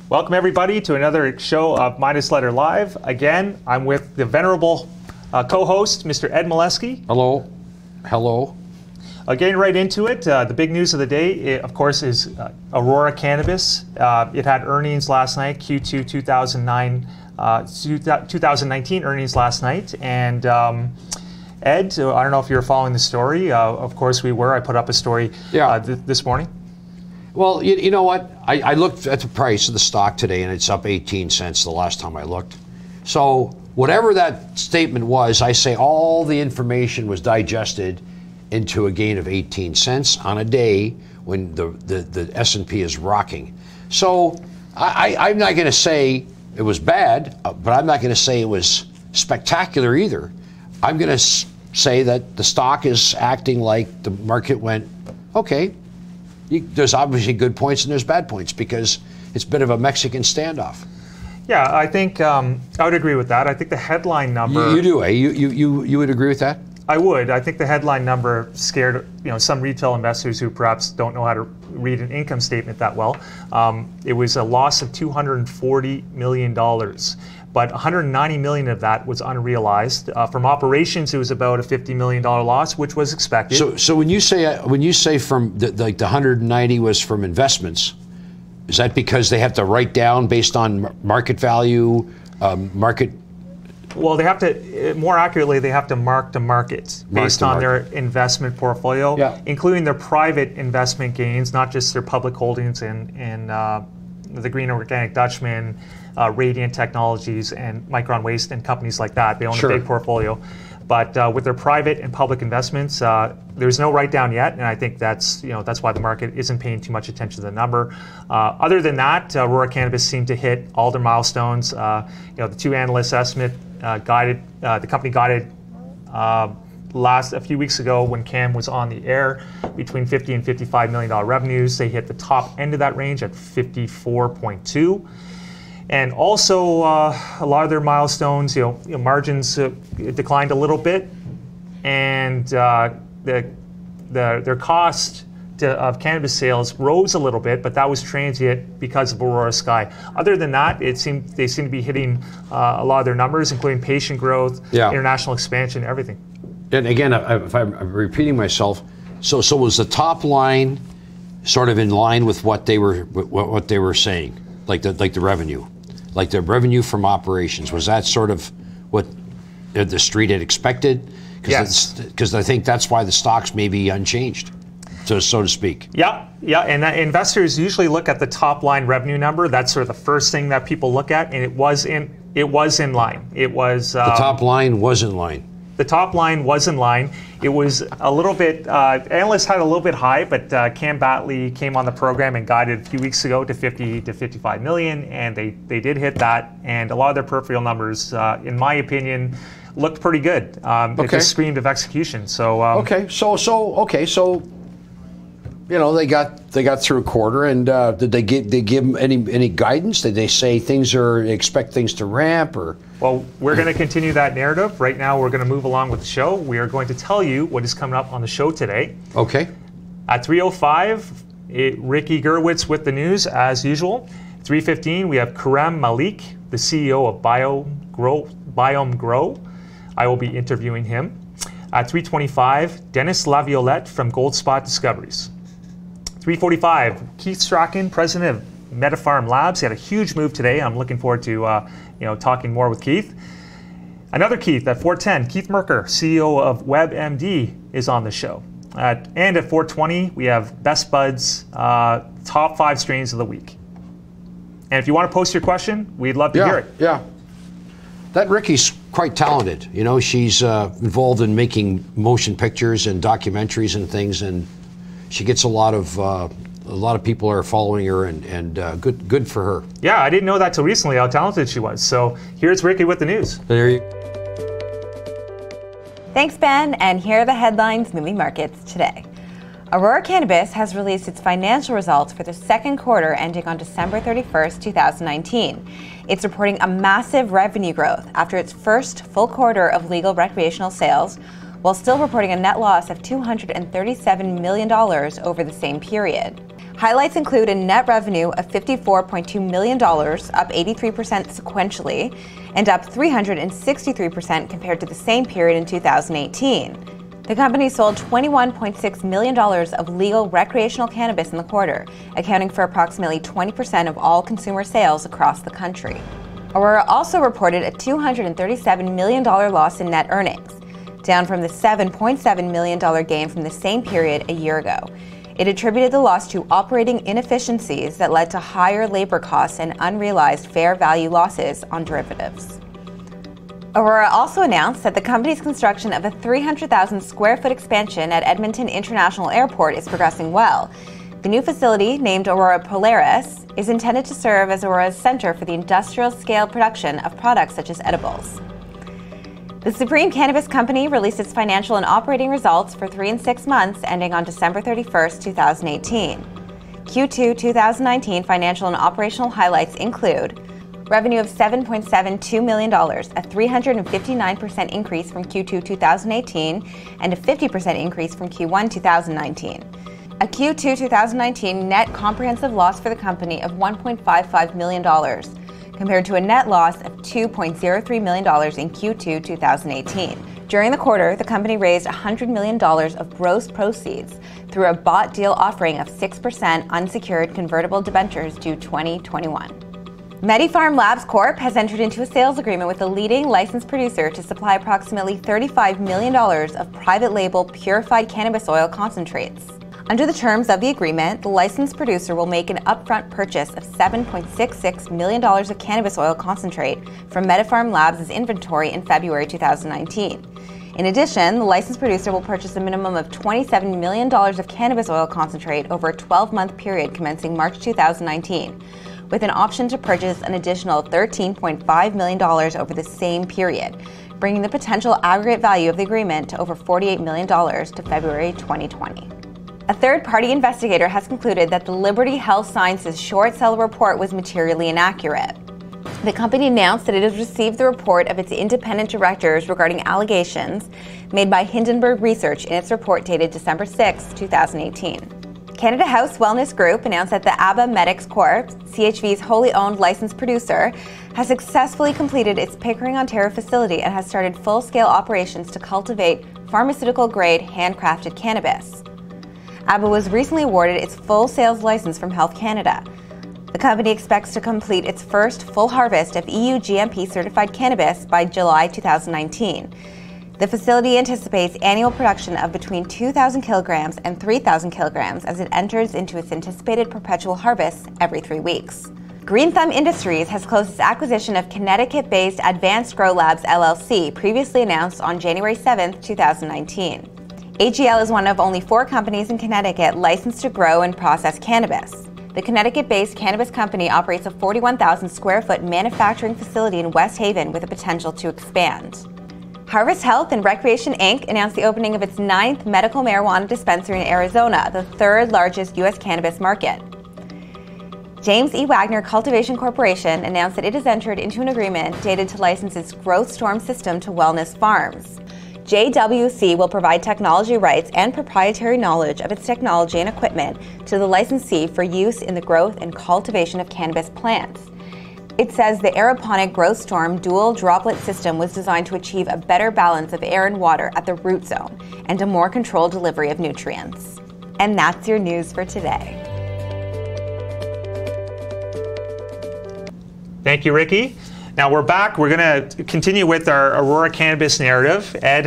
Welcome everybody to another show of Midas Letter Live. Again, I'm with the venerable co-host, Mr. Ed Milewski. Hello. Hello. Getting right into it, the big news of the day, of course, is Aurora Cannabis. It had earnings last night, Q2 2019 earnings last night. And Ed, I don't know if you're following the story. Of course we were. I put up a story this morning. Well, you know what? I looked at the price of the stock today, and it's up 18 cents the last time I looked. So whatever that statement was, I say all the information was digested into a gain of 18 cents on a day when the S&P is rocking. So I'm not going to say it was bad, but I'm not going to say it was spectacular either. I'm going to say that the stock is acting like the market went, okay, there's obviously good points and there's bad points because it's a bit of a Mexican standoff. Yeah, I think I would agree with that. I think the headline number... You do, eh? You would agree with that? I would. I think the headline number scared some retail investors who perhaps don't know how to read an income statement that well. It was a loss of $240 million, but $190 million of that was unrealized. From operations, it was about a $50 million loss, which was expected. So when you say from the 190 was from investments, is that because they have to write down based on market value, market? Well, they have to, more accurately, they have to mark to market based on their investment portfolio, including their private investment gains, not just their public holdings in the Green Organic Dutchman, Radiant Technologies, and Micron Waste and companies like that. They own a big portfolio. But with their private and public investments, there's no write down yet, and I think that's why the market isn't paying too much attention to the number. Other than that, Aurora Cannabis seemed to hit all their milestones. The two analyst estimate the company guided a few weeks ago when Cam was on the air between $50 and $55 million revenues. They hit the top end of that range at 54.2. And also a lot of their milestones, margins declined a little bit, and their cost of cannabis sales rose a little bit, but that was transient because of Aurora Sky. Other than that, they seem to be hitting a lot of their numbers, including patient growth, international expansion, everything. And again, if I'm repeating myself, so was the top line sort of in line with what they were saying, like the revenue? Like the revenue from operations, was that sort of what the street had expected? Yes. Because I think that's why the stocks may be unchanged, so to speak. Yeah, and investors usually look at the top line revenue number. That's sort of the first thing that people look at, and it was in line. It was the top line was in line. The top line was in line. It was a little bit, analysts had a little bit high, but Cam Batley came on the program and guided a few weeks ago to 50 to 55 million, and they did hit that. And a lot of their peripheral numbers, in my opinion, looked pretty good. It just screamed of execution. So they got through a quarter, and did they give them any guidance? Did they say expect things to ramp, or? Well, we're going to continue that narrative. Right now, we're going to move along with the show. We are going to tell you what is coming up on the show today. Okay. At 3:05, Ricky Gerwitz with the news, as usual. 3:15, we have Khurram Malik, the CEO of Biome Grow. I will be interviewing him. At 3:25, Denis Laviolette from GoldSpot Discoveries. 3:45, Keith Strachan, president of MediPharm Labs. He had a huge move today. I'm looking forward to talking more with Keith. Another Keith at 4:10, Keith Merker, CEO of WeedMD, is on the show. And at 4:20, we have Best Buds top 5 strains of the week. And if you want to post your question, we'd love to hear it. Yeah. That Ricky's quite talented. She's involved in making motion pictures and documentaries and things, and she gets a lot of people are following her, and good for her. Yeah, I didn't know that till recently how talented she was. So here's Ricky with the news. There you. Thanks, Ben, and here are the headlines moving markets today. Aurora Cannabis has released its financial results for the second quarter ending on December 31st, 2019. It's reporting a massive revenue growth after its first full quarter of legal recreational sales, while still reporting a net loss of $237 million over the same period. Highlights include a net revenue of $54.2 million, up 83% sequentially, and up 363% compared to the same period in 2018. The company sold $21.6 million of legal recreational cannabis in the quarter, accounting for approximately 20% of all consumer sales across the country. Aurora also reported a $237 million loss in net earnings, down from the $7.7 million gain from the same period a year ago. It attributed the loss to operating inefficiencies that led to higher labor costs and unrealized fair value losses on derivatives. Aurora also announced that the company's construction of a 300,000 square foot expansion at Edmonton International Airport is progressing well. The new facility, named Aurora Polaris, is intended to serve as Aurora's center for the industrial scale production of products such as edibles. The Supreme Cannabis Company released its financial and operating results for 3 and 6 months ending on December 31st, 2018. Q2 2019 financial and operational highlights include revenue of $7.72 million, a 359% increase from Q2 2018 and a 50% increase from Q1 2019. A Q2 2019 net comprehensive loss for the company of $1.55 million, compared to a net loss of $2.03 million in Q2 2018. During the quarter, the company raised $100 million of gross proceeds through a bought deal offering of 6% unsecured convertible debentures due 2021. MediPharm Labs Corp has entered into a sales agreement with a leading licensed producer to supply approximately $35 million of private label purified cannabis oil concentrates. Under the terms of the agreement, the licensed producer will make an upfront purchase of $7.66 million of cannabis oil concentrate from MediPharm Labs' inventory in February 2019. In addition, the licensed producer will purchase a minimum of $27 million of cannabis oil concentrate over a 12-month period commencing March 2019, with an option to purchase an additional $13.5 million over the same period, bringing the potential aggregate value of the agreement to over $48 million to February 2020. A third-party investigator has concluded that the Liberty Health Sciences short seller report was materially inaccurate. The company announced that it has received the report of its independent directors regarding allegations made by Hindenburg Research in its report dated December 6, 2018. Canada House Wellness Group announced that the Abba Corp, CHV's wholly owned licensed producer, has successfully completed its Pickering, Ontario facility and has started full-scale operations to cultivate pharmaceutical-grade handcrafted cannabis. Abba was recently awarded its full sales license from Health Canada. The company expects to complete its first full harvest of EU GMP certified cannabis by July 2019. The facility anticipates annual production of between 2,000 kilograms and 3,000 kilograms as it enters into its anticipated perpetual harvest every 3 weeks. Green Thumb Industries has closed its acquisition of Connecticut-based Advanced Grow Labs LLC, previously announced on January 7, 2019. AGL is one of only 4 companies in Connecticut licensed to grow and process cannabis. The Connecticut-based cannabis company operates a 41,000 square foot manufacturing facility in West Haven with the potential to expand. Harvest Health and Recreation Inc. announced the opening of its 9th medical marijuana dispensary in Arizona, the 3rd largest U.S. cannabis market. James E. Wagner Cultivation Corporation announced that it has entered into an agreement dated to license its Growth Storm system to Wellness Farms. JWC will provide technology rights and proprietary knowledge of its technology and equipment to the licensee for use in the growth and cultivation of cannabis plants. It says the aeroponic Growth Storm dual droplet system was designed to achieve a better balance of air and water at the root zone and a more controlled delivery of nutrients. And that's your news for today. Thank you, Ricky. Now we're back. We're going to continue with our Aurora Cannabis narrative. Ed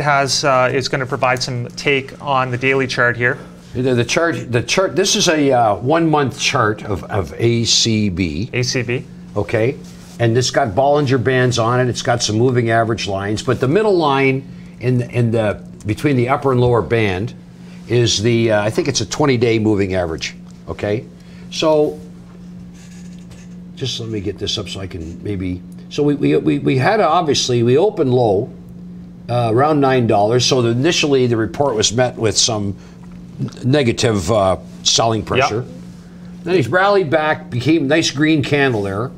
is going to provide some take on the daily chart here. The chart. This is a 1 month chart of ACB. ACB. Okay, and it's got Bollinger Bands on it. It's got some moving average lines, but the middle line between the upper and lower band is the I think it's a 20-day moving average. Okay, so just let me get this up so I can maybe. So we had obviously we opened low around $9. So initially the report was met with some negative selling pressure. Yep. Then he's rallied back, became a nice green candle there.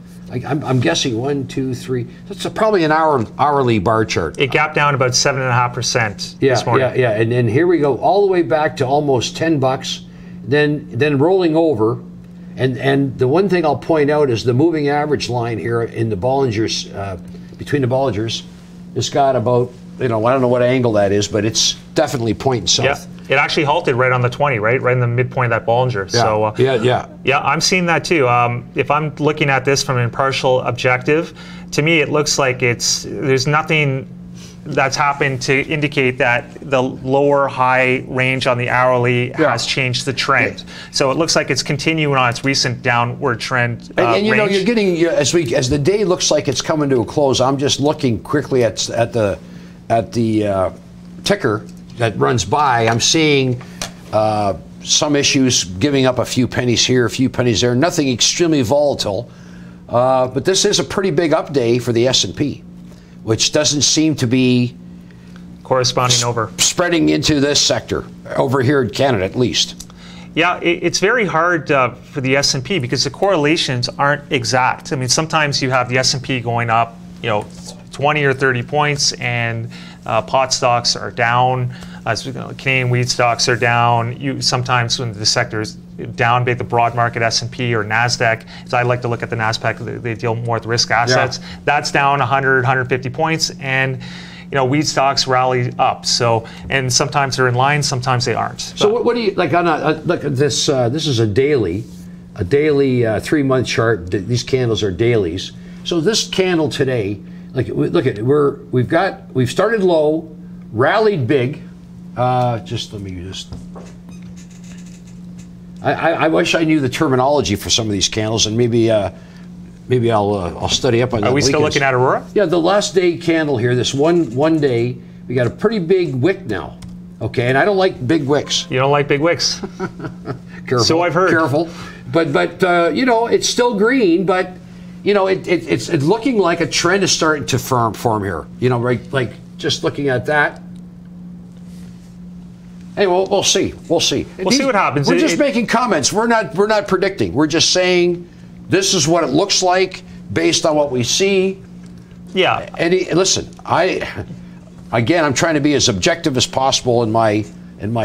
I'm guessing 1, 2, 3. That's probably an hourly bar chart. It gapped down about 7.5% this morning. Yeah. And then here we go all the way back to almost $10. then rolling over. And the one thing I'll point out is the moving average line here in the Bollingers, between the Bollingers, it's got about, I don't know what angle that is, but it's definitely pointing south. Yeah. It actually halted right on the 20, right in the midpoint of that Bollinger. Yeah. So yeah, I'm seeing that too. If I'm looking at this from an impartial objective, to me it looks like there's nothing that's happened to indicate that the lower high range on the hourly has changed the trend. Yeah. So it looks like it's continuing on its recent downward trend. And you know, you're getting as the day looks like it's coming to a close. I'm just looking quickly at the ticker that runs by. I'm seeing some issues giving up a few pennies here, a few pennies there. Nothing extremely volatile, but this is a pretty big up day for the S&P, which doesn't seem to be corresponding over spreading into this sector over here in Canada, at least. Yeah, it's very hard for the S&P because the correlations aren't exact. I mean, sometimes you have the S&P going up, 20 or 30 points, and pot stocks are down. Canadian weed stocks are down. Sometimes when the sector is down, be it the broad market S&P or NASDAQ, so I like to look at the NASDAQ, they deal more with risk assets. Yeah. That's down 100, 150 points, and weed stocks rally up. So, and sometimes they're in line, sometimes they aren't. So what do you like on look at this? This is a daily 3-month chart. These candles are dailies. So this candle today, look at it. We've started low, rallied big. I wish I knew the terminology for some of these candles, and maybe I'll study up on that. Are we still looking at Aurora? Yeah, the last day candle here. This one day, we got a pretty big wick now. Okay, and I don't like big wicks. You don't like big wicks? Careful. So I've heard. Careful, but it's still green, but it's looking like a trend is starting to form here. Right, like just looking at that. Hey, we'll see. We'll see. We'll see what happens. We're just making comments. We're not predicting. We're just saying this is what it looks like based on what we see. Yeah. And listen, I'm trying to be as objective as possible in my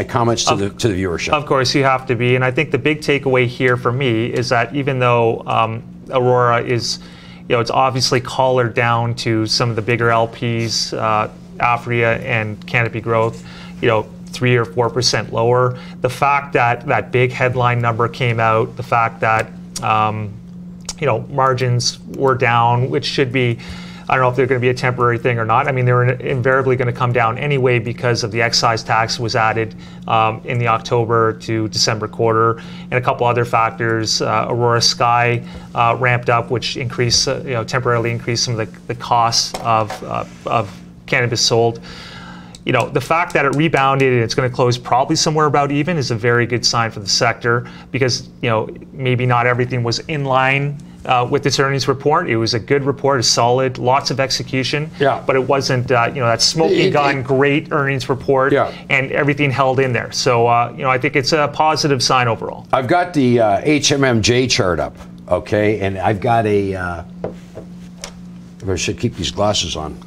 comments to the viewership. Of course, you have to be. And I think the big takeaway here for me is that even though Aurora is, it's obviously collared down to some of the bigger LPs, Afria and Canopy Growth, 3 or 4% lower. The fact that that big headline number came out, the fact that margins were down, which should be, I don't know if they're going to be a temporary thing or not. I mean, they're invariably going to come down anyway because of the excise tax was added in the October to December quarter, and a couple other factors. Aurora Sky ramped up, which increased, temporarily increased some of the costs of cannabis sold. The fact that it rebounded and it's going to close probably somewhere about even is a very good sign for the sector because, maybe not everything was in line with this earnings report. It was a good report, a solid, lots of execution, but it wasn't, that smoking gun, great earnings report, and everything held in there. So, I think it's a positive sign overall. I've got the HMMJ chart up, okay, and I've got I should keep these glasses on,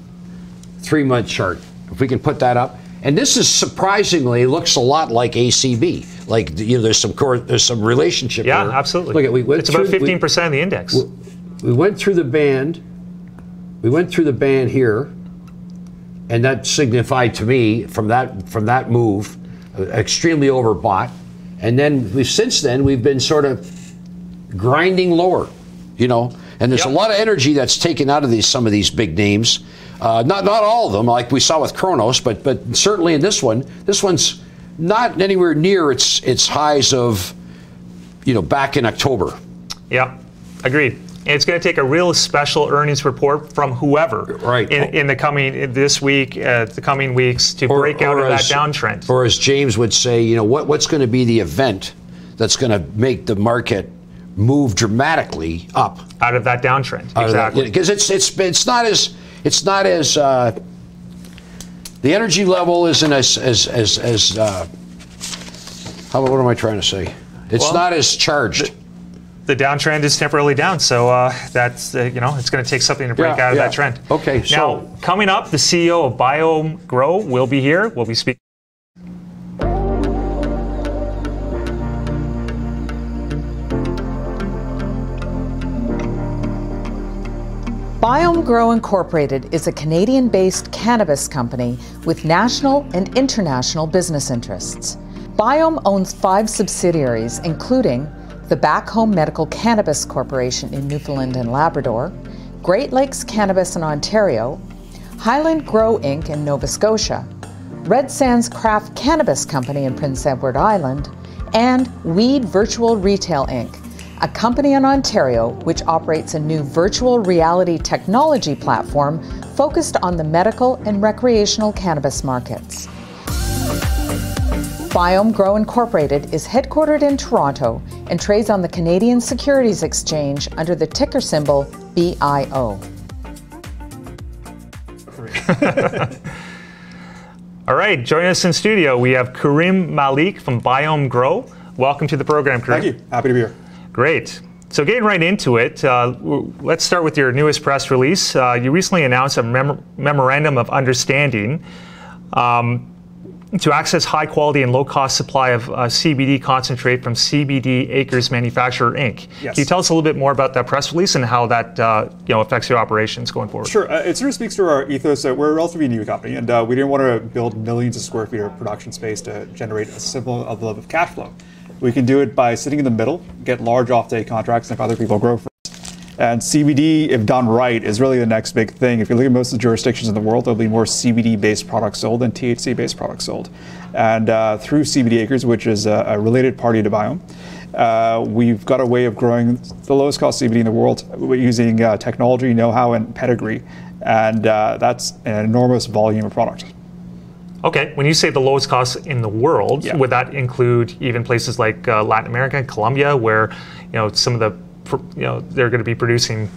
3-month chart. If we can put that up, and this is surprisingly looks a lot like ACB. Like there's some relationship. Yeah, there. absolutely. Look, it's about 15% of the index. We went through the band. We went through the band here, and that signified to me from that move, extremely overbought. And then since then we've been sort of grinding lower, And there's a lot of energy that's taken out of some of these big names. Not all of them, like we saw with Kronos, but certainly in this one's not anywhere near its highs of, back in October. Yeah, agreed. And it's going to take a real special earnings report from whoever in the coming the coming weeks to break out of that downtrend. Or as James would say, what's going to be the event that's going to make the market move dramatically up out of that downtrend? Exactly, because it's not as the energy level isn't as what am I trying to say? It's not as charged. The downtrend is temporarily down, so that's it's going to take something to break out of that trend. Okay. Now, coming up, the CEO of Biome Grow will be here. We'll be speaking. Biome Grow Inc. is a Canadian-based cannabis company with national and international business interests. Biome owns 5 subsidiaries, including the Back Home Medical Cannabis Corporation in Newfoundland and Labrador, Great Lakes Cannabis in Ontario, Highland Grow Inc. in Nova Scotia, Red Sands Craft Cannabis Company in Prince Edward Island, and Weed Virtual Retail Inc., a company in Ontario which operates a new virtual reality technology platform focused on the medical and recreational cannabis markets. Biome Grow Inc. is headquartered in Toronto and trades on the Canadian Securities Exchange under the ticker symbol BIO. All right, joining us in studio, we have Khurram Malik from Biome Grow. Welcome to the program, Khurram. Thank you. Happy to be here. Great. So getting right into it, let's start with your newest press release. You recently announced a memorandum of understanding to access high-quality and low-cost supply of CBD concentrate from CBD Acres Manufacturer Inc. Yes. Can you tell us a little bit more about that press release and how that affects your operations going forward? Sure. It sort of speaks to our ethos that we're a relatively new company, and we didn't want to build millions of square feet of production space to generate a simple level of cash flow. We can do it by sitting in the middle, get large off-take contracts, and if other people grow first. And CBD, if done right, is really the next big thing. If you look at most of the jurisdictions in the world, there'll be more CBD-based products sold than THC-based products sold. And through CBD Acres, which is a related party to Biome, we've got a way of growing the lowest cost CBD in the world using technology, know-how, and pedigree. And that's an enormous volume of product. Okay, when you say the lowest cost in the world, would that include even places like Latin America and Colombia, where some of the they're going to be producing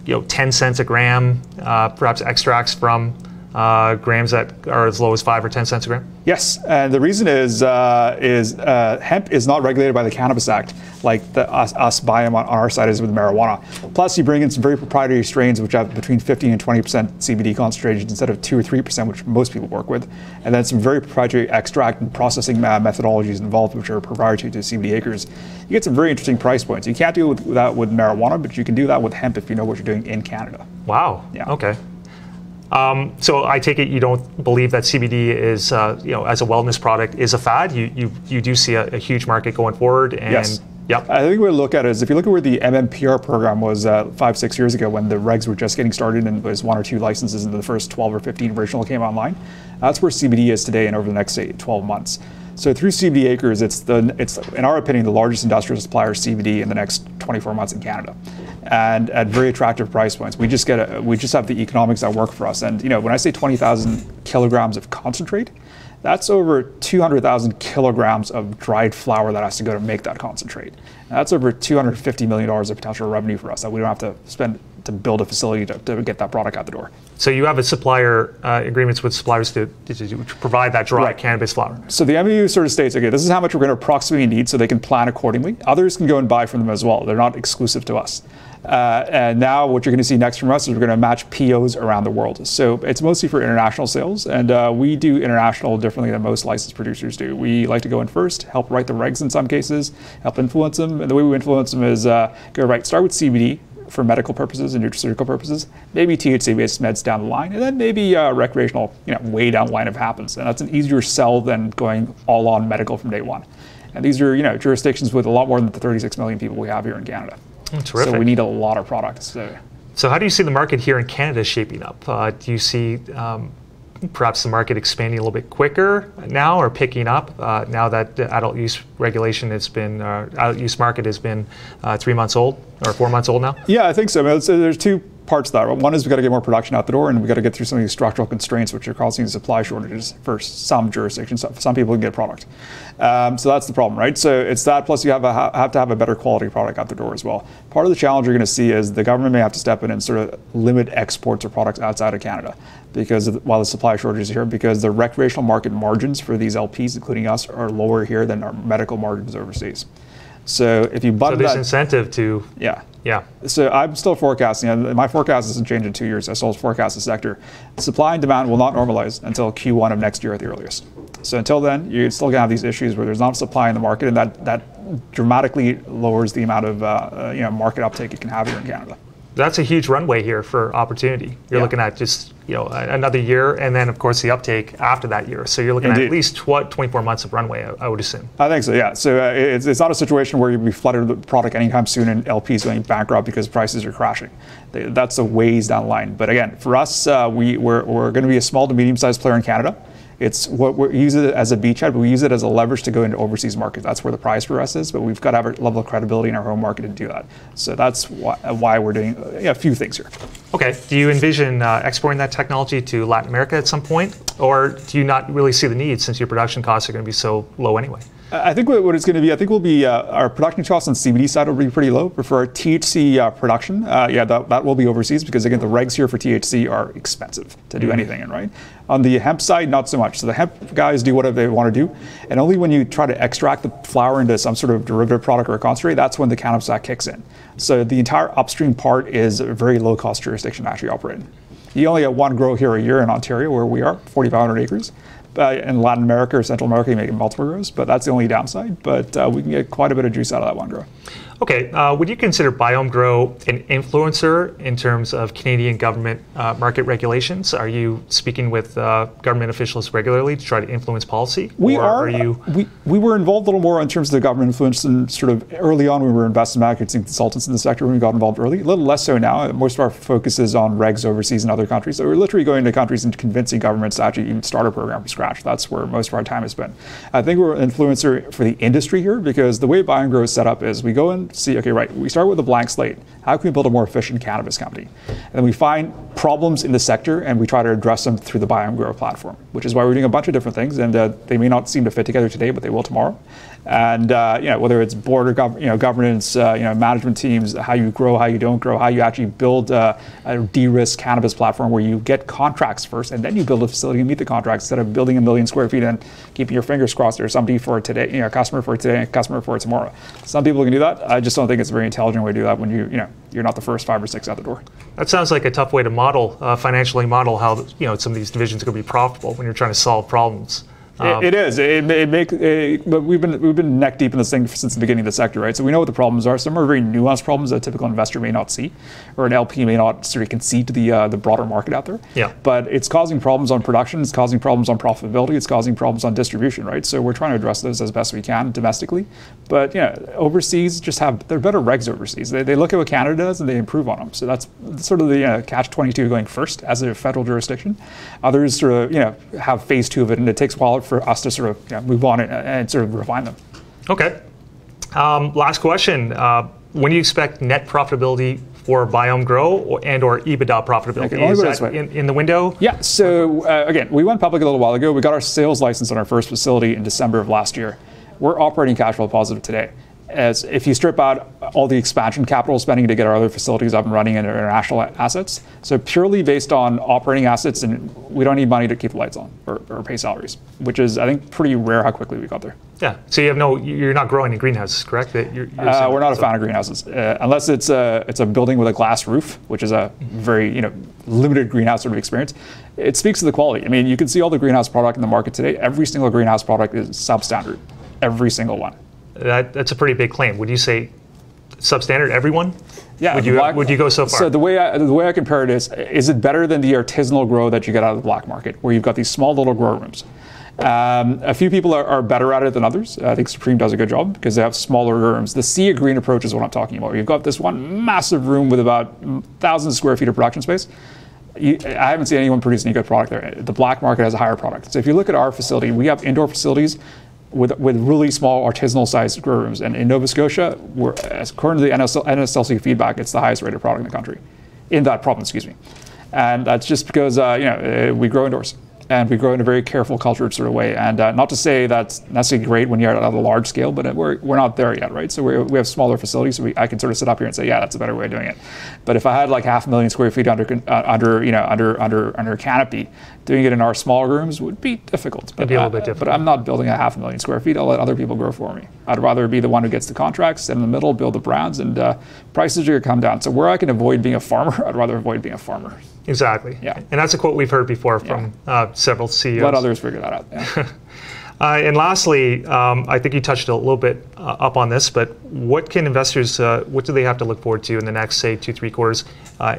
10 cents a gram, perhaps extracts from grams that are as low as 5 or 10 cents a gram? Yes, and the reason is hemp is not regulated by the Cannabis Act like us Biome on our side is with marijuana. Plus, you bring in some very proprietary strains which have between 15 and 20% CBD concentrations instead of 2 or 3%, which most people work with, and then some very proprietary extract and processing methodologies involved, which are proprietary to CBD Acres. You get some very interesting price points. You can't do that with marijuana, but you can do that with hemp if you know what you're doing in Canada. Wow. Yeah. Okay. So I take it you don't believe that CBD is, as a wellness product, is a fad. You do see a huge market going forward. And yes. Yep. I think what we look at is if you look at where the MMPR program was 5-6 years ago when the regs were just getting started and was 1 or 2 licenses into the first 12 or 15 original came online, that's where CBD is today and over the next 12 months. So through CBD Acres, it's in our opinion the largest industrial supplier of CBD in the next 24 months in Canada, and at very attractive price points. We just have the economics that work for us. And when I say 20,000 kilograms of concentrate, that's over 200,000 kilograms of dried flower that has to go to make that concentrate. And that's over $250 million of potential revenue for us that we don't have to spend to build a facility to get that product out the door. So you have a supplier agreements with suppliers to provide that dry cannabis flower. So the MOU sort of states, okay, this is how much we're going to approximately need so they can plan accordingly. Others can go and buy from them as well. They're not exclusive to us. And now what you're going to see next from us is we're going to match POs around the world. So it's mostly for international sales, and we do international differently than most licensed producers do. We like to go in first, help write the regs in some cases, help influence them, and the way we influence them is start with CBD for medical purposes and nutraceutical purposes, maybe THC-based meds down the line, and then maybe recreational, way down the line if it happens. And that's an easier sell than going all on medical from day one. And these are, jurisdictions with a lot more than the 36 million people we have here in Canada. Terrific. So we need a lot of products. So how do you see the market here in Canada shaping up? Do you see perhaps the market expanding a little bit quicker now or picking up now that the adult use regulation has been, adult use market has been 3 months old or 4 months old now? Yeah, I think so. There's two parts of that. One is we've got to get more production out the door, and we've got to get through some of these structural constraints which are causing supply shortages for some jurisdictions. Some people can get product. So that's the problem, right? So it's that, plus you have to have a better quality product out the door as well. Part of the challenge you're going to see is the government may have to step in and sort of limit exports of products outside of Canada while the supply shortage is here, because the recreational market margins for these LPs, including us, are lower here than our medical margins overseas. So if you button there's incentive to... Yeah. So I'm still forecasting, and my forecast hasn't changed in 2 years. I still forecast the sector. Supply and demand will not normalize until Q1 of next year at the earliest. So until then, you're still going to have these issues where there's not supply in the market, and that dramatically lowers the amount of market uptake you can have here in Canada. That's a huge runway here for opportunity. You're looking at just another year, and then of course the uptake after that year. So you're looking at least 24 months of runway, I would assume. I think so. Yeah. So it's not a situation where you'll be flooded with the product anytime soon and LPs going bankrupt because prices are crashing. That's a ways down the line. But again, for us, we're going to be a small to medium-sized player in Canada. It's what we use it as a beachhead, but we use it as a leverage to go into overseas markets. That's where the prize for us is, but we've got to have a level of credibility in our home market to do that. So that's why we're doing a few things here. Okay. Do you envision exporting that technology to Latin America at some point, or do you not really see the need since your production costs are going to be so low anyway? I think what it's going to be, will be our production costs on CBD side will be pretty low, but for our THC production, that will be overseas because again, the regs here for THC are expensive to do anything in, right? On the hemp side, not so much. So the hemp guys do whatever they want to do, and only when you try to extract the flower into some sort of derivative product or a concentrate, that's when the Cannabis Act kicks in. So the entire upstream part is a very low cost jurisdiction to actually operate in. You only get one grow here a year in Ontario, where we are, 4,500 acres. In Latin America or Central America, you make multiple grows, but that's the only downside. But we can get quite a bit of juice out of that one grow. Okay, would you consider Biome Grow an influencer in terms of Canadian government market regulations? Are you speaking with government officials regularly to try to influence policy? We were involved a little more in terms of the government influence, and sort of early on we were investment bankers and consultants in the sector when we got involved early. A little less so now. Most of our focus is on regs overseas in other countries. So we're literally going to countries and convincing governments to actually even start a program from scratch. That's where most of our time has been. I think we're an influencer for the industry here because the way Biome Grow is set up is we go and see, okay, right, we start with a blank slate. How can we build a more efficient cannabis company? And then we find problems in the sector and we try to address them through the Biome Grow platform, which is why we're doing a bunch of different things, and they may not seem to fit together today, but they will tomorrow. And whether it's board or governance, management teams, how you grow, how you don't grow, how you actually build a de-risk cannabis platform where you get contracts first and then you build a facility and meet the contracts instead of building 1 million square feet and keeping your fingers crossed there's somebody for today, a customer for today, and a customer for tomorrow. Some people can do that. I just don't think it's a very intelligent way to do that when you're not the first 5 or 6 out the door. That sounds like a tough way to model, financially model how some of these divisions are going to be profitable when you're trying to solve problems. It is. But we've been neck deep in this thing since the beginning of the sector, right? So we know what the problems are. Some are very nuanced problems that a typical investor may not see, or an LP may not sort of concede to the broader market out there. Yeah. But it's causing problems on production. It's causing problems on profitability. It's causing problems on distribution, right? So we're trying to address those as best we can domestically. But overseas they're better regs overseas. They look at what Canada does and they improve on them. So that's sort of the catch-22 going first as a federal jurisdiction. Others sort of have phase 2 of it, and it takes a while for us to sort of move on and sort of refine them. Okay. Last question. When do you expect net profitability for Biome Grow or EBITDA profitability? Okay, is that in the window? Yeah. So again, we went public a little while ago. We got our sales license on our first facility in December of last year. We're operating cash flow positive today. As if you strip out all the expansion capital spending to get our other facilities up and running and international assets, so purely based on operating assets, and we don't need money to keep the lights on or pay salaries, which is, I think, pretty rare how quickly we got there. Yeah. So you're not growing in greenhouses, correct? We're not a fan of greenhouses, unless it's a building with a glass roof, which is a very limited greenhouse sort of experience. It speaks to the quality. I mean, you can see all the greenhouse product in the market today. Every single greenhouse product is substandard. Every single one. That's a pretty big claim. Would you say substandard everyone? Yeah. Would you go so far? So the way I compare it is it better than the artisanal grow that you get out of the black market, where you've got these small little grow rooms? A few people are better at it than others. I think Supreme does a good job because they have smaller rooms. The Sea of Green approach is what I'm talking about. You've got this one massive room with about 1,000 square feet of production space. I haven't seen anyone produce any good product there. The black market has a higher product. So if you look at our facility, we have indoor facilities with really small artisanal sized grow rooms. And in Nova Scotia, according to the NSLC feedback, it's the highest rated product in the country, in that province, excuse me. And that's just because we grow indoors. And we grow in a very careful, cultured sort of way. And not to say that's necessarily great when you're at a large scale, but we're not there yet, right? So we have smaller facilities, so I can sort of sit up here and say, yeah, that's a better way of doing it. But if I had like 500,000 square feet under canopy, doing it in our small rooms would be difficult. It'd be a little bit difficult. But I'm not building 500,000 square feet. I'll let other people grow for me. I'd rather be the one who gets the contracts, sit in the middle, build the brands, and prices are going to come down. So where I can avoid being a farmer, I'd rather avoid being a farmer. Exactly. Yeah. And that's a quote we've heard before from several CEOs. Let others figure that out. Yeah. And lastly, I think you touched a little bit up on this, but what can investors, what do they have to look forward to in the next, say, 2-3 quarters,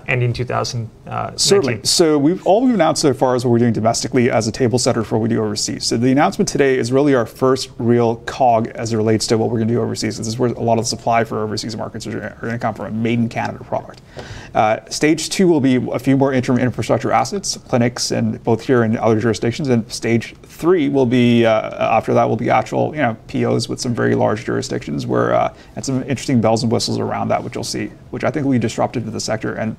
ending 2019? Certainly. So all we've announced so far is what we're doing domestically as a table setter for what we do overseas. So the announcement today is really our first real cog as it relates to what we're going to do overseas. This is where a lot of the supply for overseas markets are going to come from, a made in Canada product. Stage 2 will be a few more interim infrastructure assets, clinics, and both here and other jurisdictions. And stage 3 will be, after that, will be actual, POs with some very large jurisdictions where, and some interesting bells and whistles around that, which you'll see, which I think will be disruptive to the sector and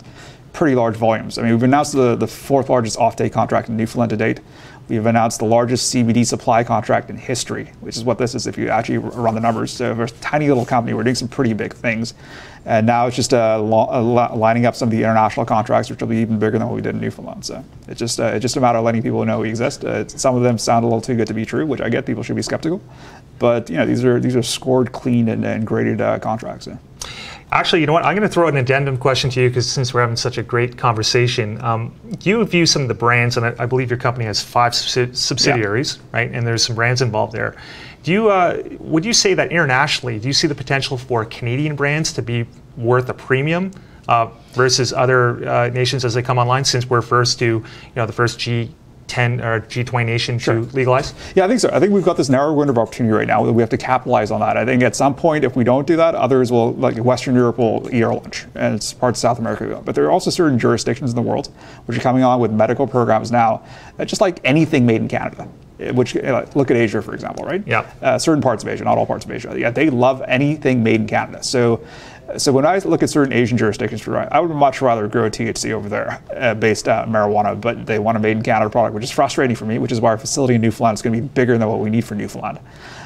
pretty large volumes. I mean, we've announced the fourth largest offtake contract in Newfoundland to date. We've announced the largest CBD supply contract in history, which is what this is if you actually run the numbers. So we're a tiny little company. We're doing some pretty big things. And now it's just lining up some of the international contracts, which will be even bigger than what we did in Newfoundland. So it's just a matter of letting people know we exist. Some of them sound a little too good to be true, which I get. People should be skeptical. But these are scored, clean, and graded contracts. Yeah. Actually, you know what? I'm going to throw an addendum question to you because since we're having such a great conversation, you view some of the brands, and I believe your company has 5 subsidiaries, right? And there's some brands involved there. Do you would you say that internationally, do you see the potential for Canadian brands to be worth a premium versus other nations as they come online? Since we're first to, the first G10 or G20 nation to legalize? Yeah, I think so. I think we've got this narrow window of opportunity right now that we have to capitalize on that. I think at some point, if we don't do that, others will, like Western Europe will eat our lunch, and it's parts of South America. But there are also certain jurisdictions in the world which are coming on with medical programs now, just like anything made in Canada. Which, look at Asia, for example, right? Yeah. Certain parts of Asia, not all parts of Asia. Yeah, they love anything made in Canada. So when I look at certain Asian jurisdictions, I would much rather grow THC over there based marijuana, but they want a made in Canada product, which is frustrating for me, which is why our facility in Newfoundland is going to be bigger than what we need for Newfoundland.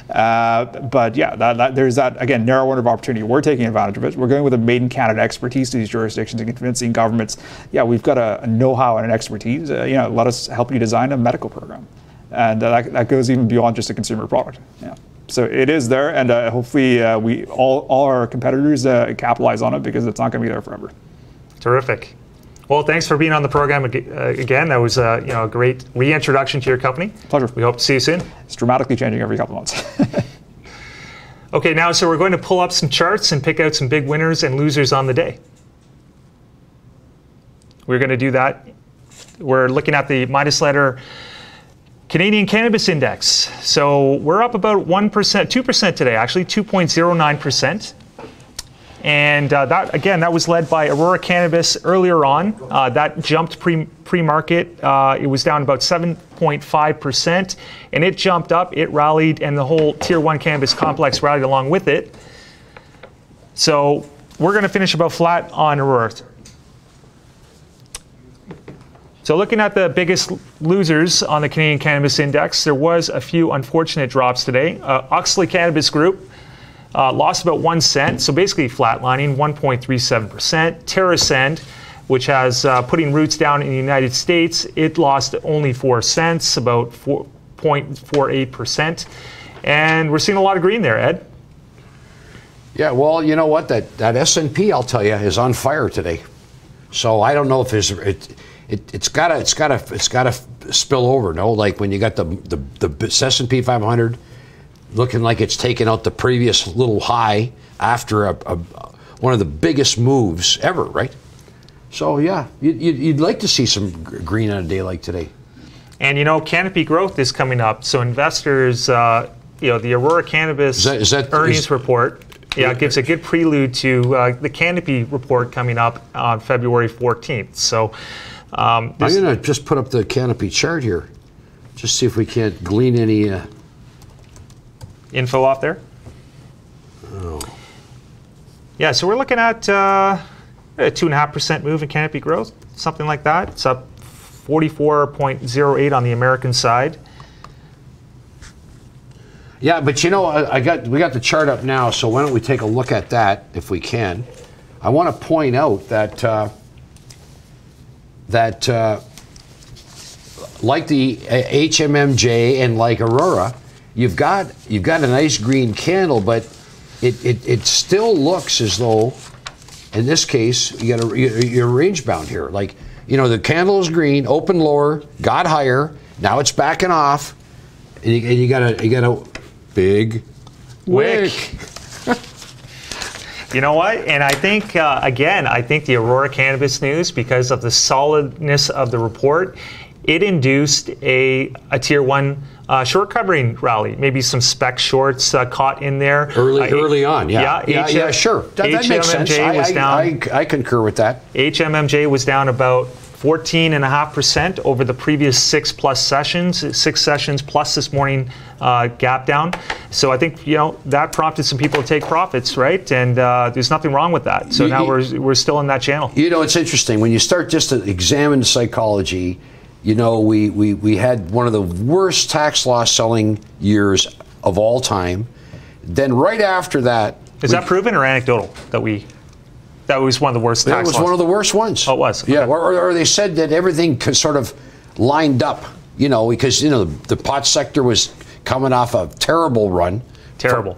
But yeah, there's that, again, narrow window of opportunity. We're taking advantage of it. We're going with a made in Canada expertise to these jurisdictions and convincing governments, we've got a know-how and an expertise. Let us help you design a medical program. And that goes even beyond just a consumer product. Yeah. So it is there, and hopefully we all our competitors capitalize on it because it's not going to be there forever. Terrific. Well, thanks for being on the program again. That was a great reintroduction to your company. Pleasure. We hope to see you soon. It's dramatically changing every couple of months. Okay, now so we're going to pull up some charts and pick out some big winners and losers on the day. We're going to do that. We're looking at the Midas Letter Canadian Cannabis Index. So we're up about 1%, 2% today, actually, 2.09%. And that was led by Aurora Cannabis earlier on. That jumped pre-market. It was down about 7.5%, and it jumped up, it rallied, and the whole Tier 1 cannabis complex rallied along with it. So we're going to finish about flat on Aurora. So looking at the biggest losers on the Canadian Cannabis Index, there was a few unfortunate drops today. Auxly Cannabis Group lost about 1 cent, so basically flatlining, 1.37%. TerraSend, which has putting roots down in the United States, it lost only 4 cents, about 4.48%. And we're seeing a lot of green there, Ed. Yeah, well, you know what? That S&P, I'll tell you, is on fire today. So I don't know if it's gotta spill over, no? Like when you got the S&P 500 looking like it's taken out the previous little high after one of the biggest moves ever, right? So yeah, you'd like to see some green on a day like today. And canopy growth is coming up, so investors, the Aurora Cannabis earnings report. Yeah, it gives a good prelude to the canopy report coming up on February 14th. So I'm going to just put up the canopy chart here, just see if we can't glean any info off there. Oh. Yeah, so we're looking at a 2.5% move in canopy growth, something like that. It's up 44.08 on the American side. Yeah, but we got the chart up now, so why don't we take a look at that if we can. I want to point out that like the HMMJ and like Aurora, you've got a nice green candle, but it still looks as though, in this case, you're range bound here. Like, the candle is green, open lower, got higher, now it's backing off. and you got a big wick. You know what? And I think, again, I think the Aurora Cannabis news, because of the solidness of the report, it induced a tier one short covering rally. Maybe some spec shorts caught in there. Early on, yeah. Yeah, sure. That makes sense. I concur with that. HMMJ was down about 14.5% over the previous 6+ sessions, 6 sessions plus this morning gap down. So I think, that prompted some people to take profits, right? And there's nothing wrong with that. So now we're still in that channel. It's interesting when you start just to examine psychology. We had one of the worst tax loss selling years of all time. Then right after that, is that proven or anecdotal that was one of the worst tax loss? That was one of the worst ones. Oh, it was? Okay. Yeah, or they said that everything sort of lined up, because, the pot sector was coming off a terrible run. Terrible.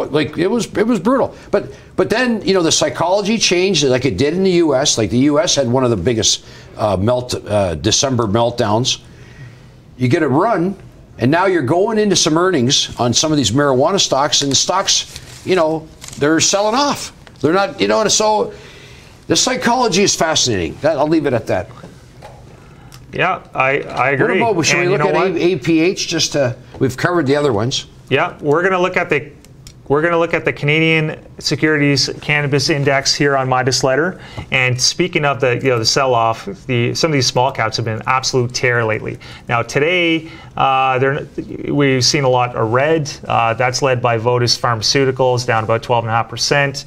Like, it was brutal. But then, the psychology changed like it did in the U.S. Like, the U.S. had one of the biggest December meltdowns. You get a run, and now you're going into some earnings on some of these marijuana stocks, and the stocks, they're selling off. They're not, so the psychology is fascinating. I'll leave it at that. Yeah, I agree. What about, should we look at APH? We've covered the other ones. Yeah, we're going to look at the Canadian Securities Cannabis Index here on Midas Letter. And speaking of the sell-off, some of these small caps have been an absolute tear lately. Now today, we've seen a lot of red. That's led by Votis Pharmaceuticals, down about 12.5%.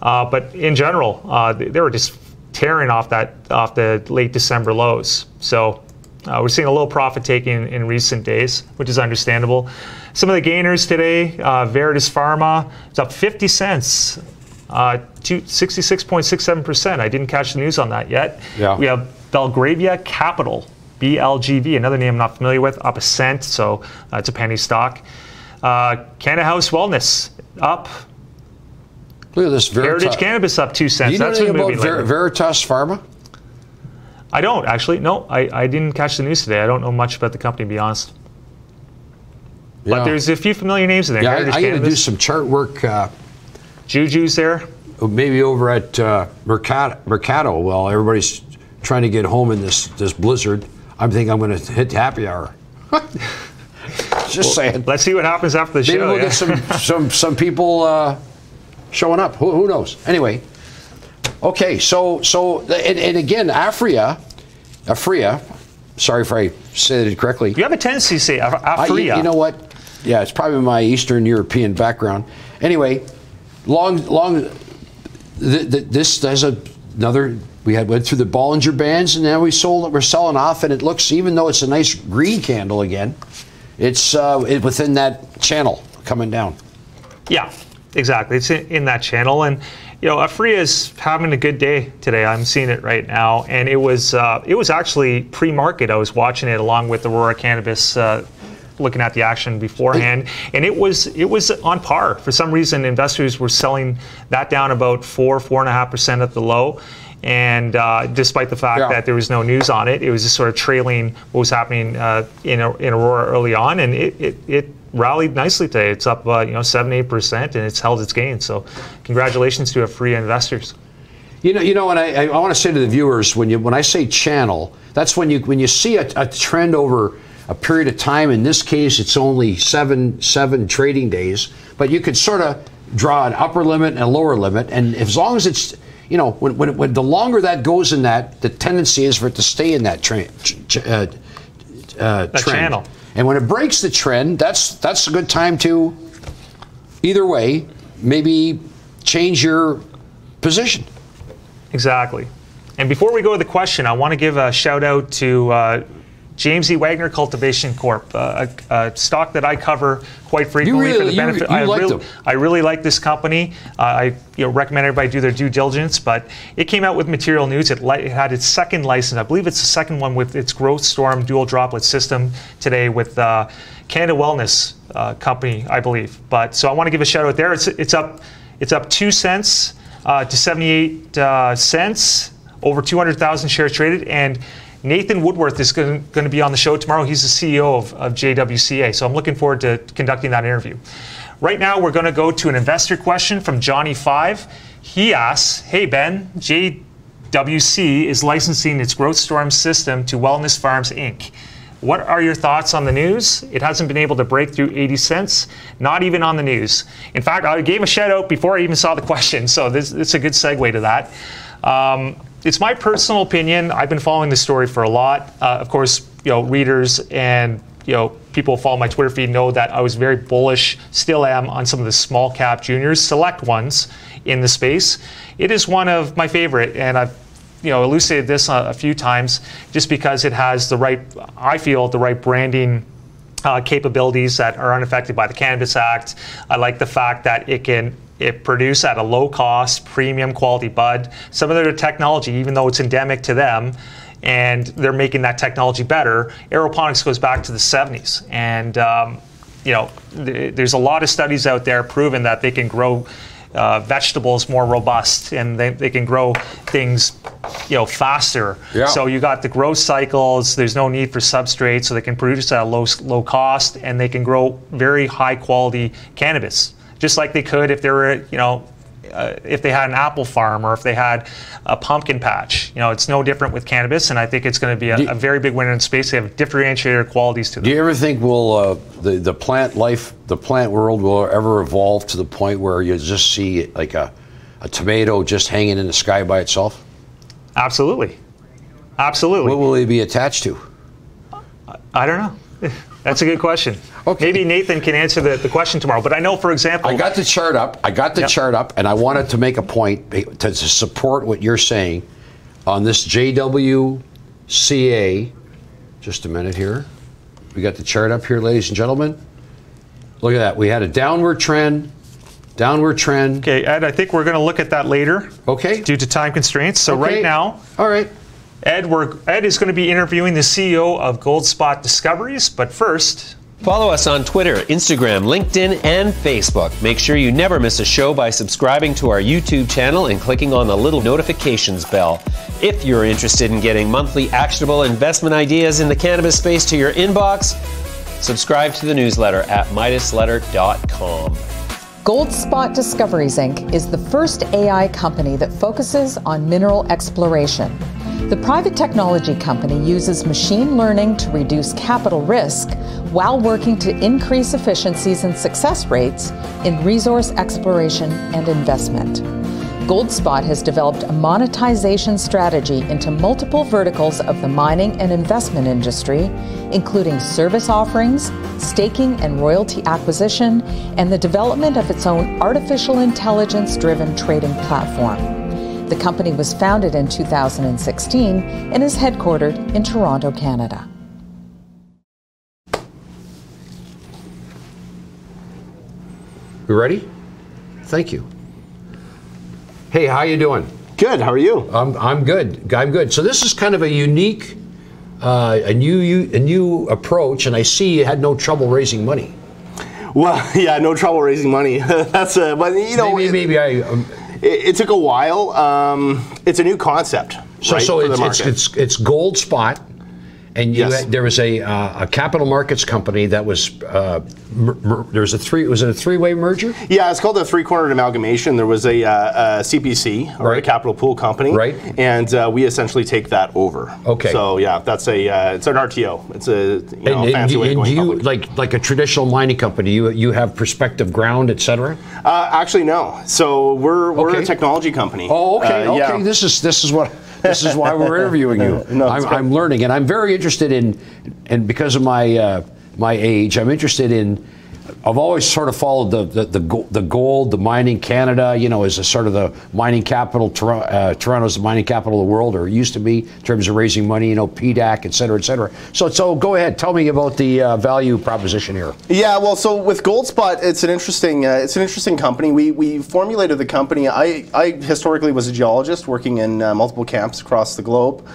But in general, they were just tearing off the late December lows. So we're seeing a little profit taking in recent days, which is understandable. Some of the gainers today, Veritas Pharma, it's up 50 cents to 66.67%. I didn't catch the news on that yet. Yeah. We have Belgravia Capital, BLGV, another name I'm not familiar with, up a cent, so it's a penny stock. Canada House Wellness, up. Look at this. Heritage Cannabis up 2 cents. Do you know anything about Veritas Pharma? I don't, actually. No, I didn't catch the news today. I don't know much about the company, to be honest. Yeah. But there's a few familiar names in there. Yeah, I got to do some chart work. Juju's there. Maybe over at Mercado. Well, everybody's trying to get home in this blizzard. I'm thinking I'm going to hit happy hour. Just saying. Let's see what happens after the show. Maybe we'll get some people showing up. Who knows? Anyway. Okay, so and again, Afria, sorry if I said it correctly. You have a tendency to say Afria. You know what? Yeah, it's probably my Eastern European background. Anyway, this has another. We went through the Bollinger Bands, and now we're selling off, and it looks, even though it's a nice green candle again, it's within that channel coming down. Yeah, exactly. It's in that channel, and Afria is having a good day today. I'm seeing it right now, and it was actually pre-market. I was watching it along with Aurora Cannabis, looking at the action beforehand, and it was on par. For some reason, investors were selling that down about 4.5% at the low, and despite the fact that there was no news on it, it was just sort of trailing what was happening in Aurora early on, and it rallied nicely today. It's up 7-8%, and it's held its gain. So congratulations to Afria investors. And I want to say to the viewers, when I say channel, that's when you see a trend over a period of time. In this case, it's only seven trading days, but you could sort of draw an upper limit and a lower limit, and as long as it's when the longer that goes in that, the tendency is for it to stay in that trend. Channel. And when it breaks the trend, that's a good time to, either way, maybe change your position. Exactly. And before we go to the question, I want to give a shout out to James E. Wagner Cultivation Corp, a stock that I cover quite frequently for the benefit. I really like this company. I recommend everybody do their due diligence, but it came out with material news. It had its second license. I believe it's the second one with its Growth Storm dual droplet system today with Canada Wellness company, I believe. But so I want to give a shout out there. It's up 2 cents to 78 cents. Over 200,000 shares traded, and Nathan Woodworth is going to be on the show tomorrow. He's the CEO of JWCA, so I'm looking forward to conducting that interview. Right now, we're going to go to an investor question from Johnny5. He asks, hey Ben, JWC is licensing its Growth Storm system to Wellness Farms Inc. What are your thoughts on the news? It hasn't been able to break through 80 cents, not even on the news. In fact, I gave a shout out before I even saw the question, so this is a good segue to that. It's my personal opinion. I've been following this story for a lot. Of course, readers and people who follow my Twitter feed know that I was very bullish, still am, on some of the small cap juniors, select ones in the space. It is one of my favorite, and I've elucidated this a few times, just because it has the right, I feel, the right branding capabilities that are unaffected by the Cannabis Act. I like the fact that it produce at a low cost, premium quality bud. Some of their technology, even though it's endemic to them, and they're making that technology better, aeroponics goes back to the 70s. And there's a lot of studies out there proving that they can grow vegetables more robust, and they can grow things faster. Yeah. So you got the growth cycles, there's no need for substrate, so they can produce at a low cost, and they can grow very high quality cannabis, just like they could if they were if they had an apple farm or if they had a pumpkin patch. It's no different with cannabis, and I think it's going to be a very big winner in space. They have differentiated qualities to them. Do you ever think the plant life, the plant world will ever evolve to the point where you just see like a tomato just hanging in the sky by itself? Absolutely. Absolutely. What will it be attached to? I don't know. That's a good question. Okay. Maybe Nathan can answer the question tomorrow. But I know, for example, I got the chart up. Chart up, and I wanted to make a point to support what you're saying on this JWCA. Just a minute here. We got the chart up here, ladies and gentlemen. Look at that. We had a downward trend. Okay, Ed, I think we're going to look at that later. Okay. Due to time constraints. So right now. All right. Ed is going to be interviewing the CEO of GoldSpot Discoveries, but first... Follow us on Twitter, Instagram, LinkedIn, and Facebook. Make sure you never miss a show by subscribing to our YouTube channel and clicking on the little notifications bell. If you're interested in getting monthly actionable investment ideas in the cannabis space to your inbox, subscribe to the newsletter at MidasLetter.com. GoldSpot Discoveries Inc. is the first AI company that focuses on mineral exploration. The private technology company uses machine learning to reduce capital risk while working to increase efficiencies and success rates in resource exploration and investment. GoldSpot has developed a monetization strategy into multiple verticals of the mining and investment industry, including service offerings, staking and royalty acquisition, and the development of its own artificial intelligence-driven trading platform. The company was founded in 2016 and is headquartered in Toronto, Canada. You ready? Thank you. Hey, how you doing? Good. How are you? I'm good. I'm good. So this is kind of a unique, a new approach, and I see you had no trouble raising money. Well, yeah, no trouble raising money. That's but it took a while. It's a new concept. So it's GoldSpot, and there was a capital markets company that was there was was it a three-way merger? Yeah, it's called a three-cornered amalgamation. There was a CPC, or a capital pool company, and we essentially take that over. Okay. So yeah, that's it's an RTO. It's a fancy way of going public. like a traditional mining company, you have prospective ground, etc. Actually, no. So we're a technology company. Oh, okay. Okay. Yeah. This is why we're interviewing you. I'm learning, and I'm very interested in, and because of my age, I'm interested in. I've always sort of followed the gold, the mining. Canada, is a sort of the mining capital. Toronto's the mining capital of the world, or used to be, in terms of raising money. PDAC, et cetera, et cetera. So go ahead, tell me about the value proposition here. Yeah, well, so with GoldSpot, it's an interesting company. We formulated the company. I historically was a geologist working in multiple camps across the globe.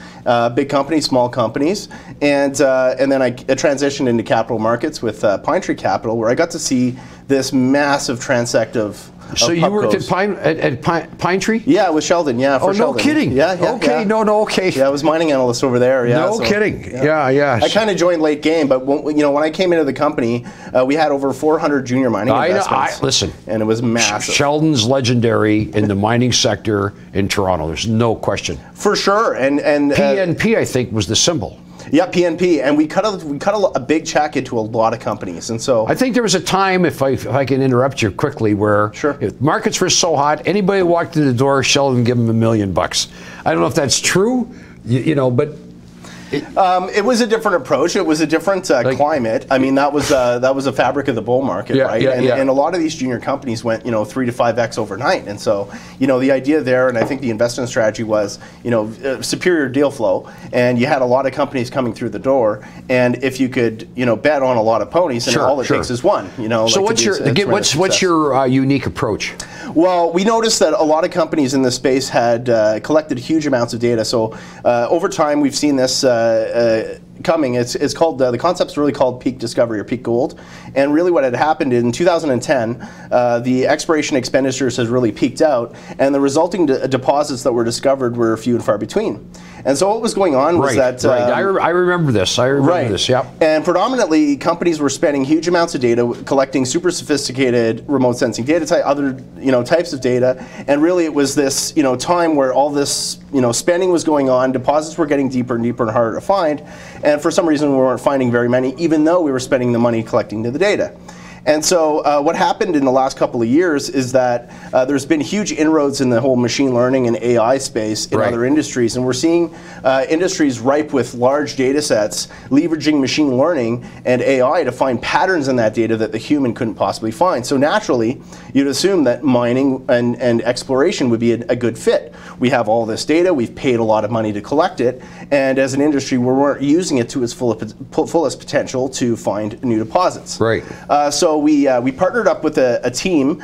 Big companies, small companies, and then I transitioned into capital markets with Pine Tree Capital, where I got to see this massive transect of So you worked at Pine Tree? Yeah, with Sheldon. Yeah, for Sheldon. No kidding. Yeah. Okay, yeah. Okay. Yeah, I was mining analyst over there. Yeah. No kidding. Yeah. I kind of joined late game, but when I came into the company, we had over 400 junior mining investments. Listen, and it was massive. Sheldon's legendary in the mining sector in Toronto. There's no question. For sure. And PNP, I think, was the symbol. Yeah, PNP, and we cut a big check into a lot of companies, and so I think there was a time, if I can interrupt you quickly, where if markets were so hot, anybody who walked in the door, Sheldon give them $1 million. I don't know if that's true, but. It was a different approach. It was a different climate. I mean, that was a fabric of the bull market, right? And a lot of these junior companies went, 3 to 5x overnight. And so, the idea there, and I think the investment strategy was, superior deal flow, and you had a lot of companies coming through the door. And if you could, bet on a lot of ponies, and all it takes is one. So what's your unique approach? Well, we noticed that a lot of companies in this space had collected huge amounts of data. So over time, we've seen this coming. It's called the concept's really called peak discovery or peak gold. And really, what had happened in 2010, the exploration expenditures has really peaked out, and the resulting deposits that were discovered were few and far between. And so what was going on was that... I remember this. Yep. And predominantly, companies were spending huge amounts of data, collecting super sophisticated remote sensing data type, other types of data. And really, it was this time where all this spending was going on, deposits were getting deeper and deeper and harder to find. And for some reason, we weren't finding very many, even though we were spending the money collecting the data. And so what happened in the last couple of years is that there's been huge inroads in the whole machine learning and AI space in other industries. And we're seeing industries ripe with large data sets, leveraging machine learning and AI to find patterns in that data that the human couldn't possibly find. So naturally, you'd assume that mining and exploration would be a good fit. We have all this data, we've paid a lot of money to collect it, and as an industry, we weren't using it to its fullest potential to find new deposits. So we partnered up with a team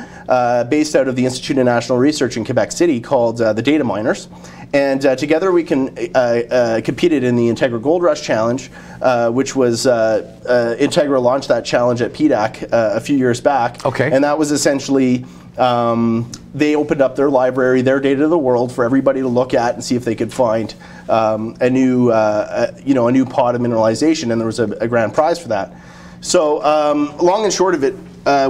based out of the Institute of National Research in Quebec City called the Data Miners. And together we competed in the Integra Gold Rush Challenge, which was Integra launched that challenge at PDAC a few years back. And that was essentially they opened up their library, their data to the world for everybody to look at and see if they could find a new pod of mineralization, and there was a grand prize for that. So long and short of it,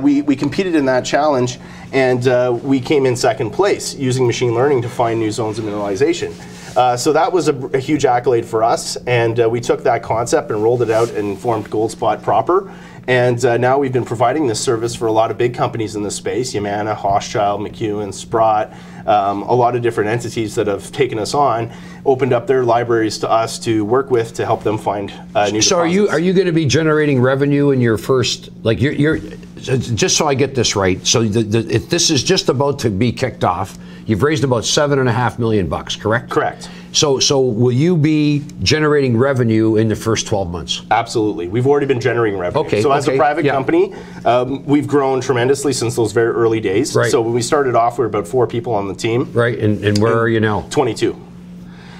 we competed in that challenge, and we came in second place using machine learning to find new zones of mineralization. So that was a huge accolade for us, and we took that concept and rolled it out and formed GoldSpot proper. And now we've been providing this service for a lot of big companies in this space, Yamana, Hochschild, McEwen, Sprott, a lot of different entities that have taken us on, opened up their libraries to us to work with to help them find new deposits. So are you going to be generating revenue in your first, you're just so I get this right, so if this is just about to be kicked off, you've raised about $7.5 million, correct? Correct. So will you be generating revenue in the first 12 months? Absolutely. We've already been generating revenue. So as a private company, we've grown tremendously since those very early days. So when we started off, we were about 4 people on the team. And where are you now? 22.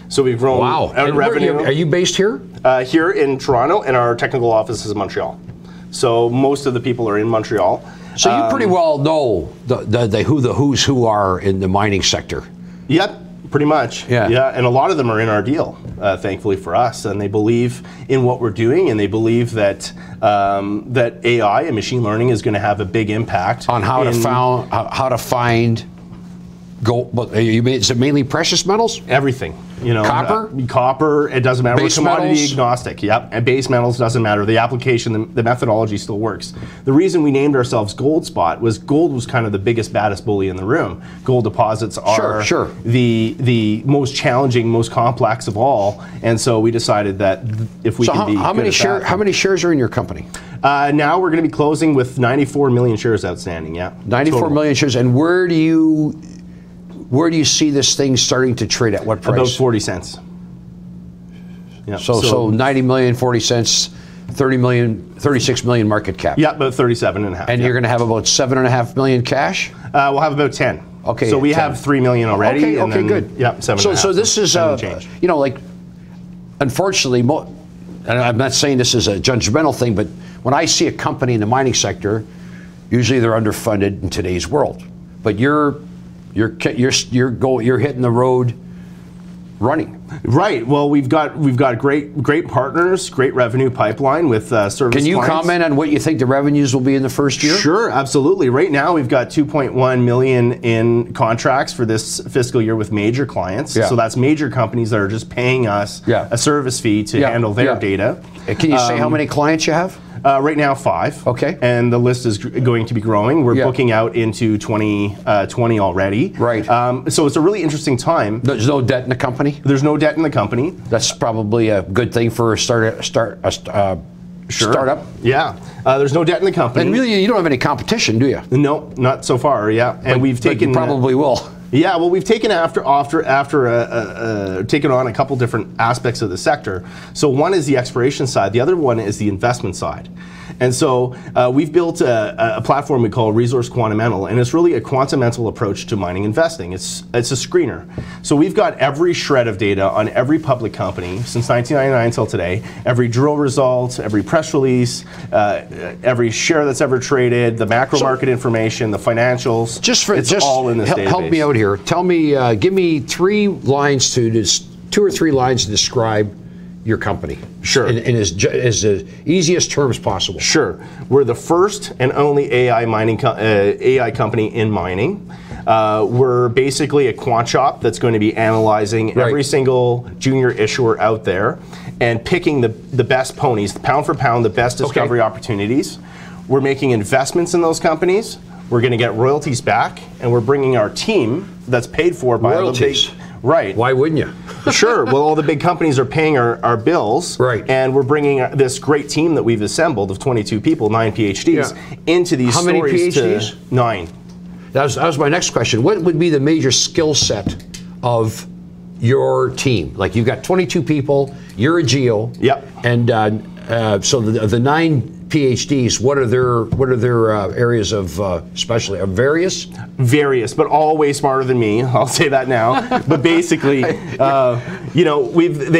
So we've grown our revenue. Are you based here? Here in Toronto, and our technical office is in Montreal. So most of the people are in Montreal. So you pretty well know who the who's who are in the mining sector. Yep. Pretty much, and a lot of them are in our deal, thankfully for us, and they believe in what we're doing, and they believe that that AI and machine learning is going to have a big impact on how to find gold. Is it mainly precious metals? Everything. Copper? Copper, it doesn't matter. Base We're commodity metals? agnostic, and base metals doesn't matter. The application, the methodology still works. The reason we named ourselves GoldSpot was gold was kind of the biggest, baddest bully in the room. Gold deposits are the most challenging, most complex of all, and so we decided that if we can be how many shares are in your company? Now we're going to be closing with 94 million shares outstanding, 94 million shares, and where do you see this thing starting to trade at? What price? About 40 cents. Yeah. So 90 million, 40 cents, 30 million, 36 million market cap. Yeah, about 37.5. And you're going to have about 7.5 million cash? We'll have about 10. Okay. So we have 3 million already. Okay, good. Yeah, 7.5. So this is, unfortunately, and I'm not saying this is a judgmental thing, but when I see a company in the mining sector, usually they're underfunded in today's world. but you're hitting the road running. Right. Well, we've got great partners, great revenue pipeline with service. Can you clients. comment on what you think the revenues will be in the first year? Sure, absolutely. Right now, we've got 2.1 million in contracts for this fiscal year with major clients. Yeah. So that's major companies that are just paying us a service fee to handle their data. Can you say how many clients you have? Right now, 5. Okay. And the list is going to be growing. We're booking out into 2020 already. Right. So it's a really interesting time. There's no debt in the company? There's no debt in the company. That's probably a good thing for a startup. Yeah. There's no debt in the company. And really, you don't have any competition, do you? No, not so far, yeah. And we've taken... But you probably will. Yeah, well, we've taken taken on a couple different aspects of the sector. So one is the exploration side. The other one is the investment side. And so we've built a platform we call Resource Quantamental, and it's really a quantamental approach to mining investing. It's a screener. So we've got every shred of data on every public company since 1999 until today, every drill result, every press release, every share that's ever traded, the macro market information, the financials. It's all in this database. Help me out here. Tell me, give me 2 or 3 lines to describe your company. Sure. In as the easiest terms possible. Sure. We're the first and only AI company in mining. We're basically a quant shop that's going to be analyzing every single junior issuer out there and picking the best ponies, pound for pound, the best discovery opportunities. We're making investments in those companies. We're going to get royalties back, and we're bringing our team that's paid for by royalties. Right. Why wouldn't you? Sure. Well, all the big companies are paying our bills. Right. And we're bringing this great team that we've assembled of 22 people, 9 PhDs, into these stories. How many PhDs? To 9. That was my next question. What would be the major skill set of your team? Like, you've got 22 people, you're a geo. Yep. And so the 9 PhDs, what are their areas of specialty? Various? Various, but all way smarter than me. I'll say that now. But basically, they've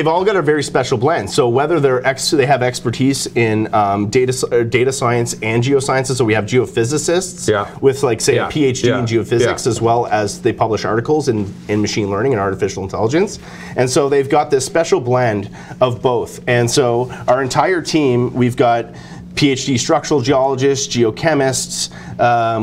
all got a very special blend. So whether they have expertise in data science and geosciences, so we have geophysicists with, like, say, a PhD in geophysics, as well as they publish articles in machine learning and artificial intelligence. And so they've got this special blend of both. And so our entire team, we've got PhD structural geologists, geochemists,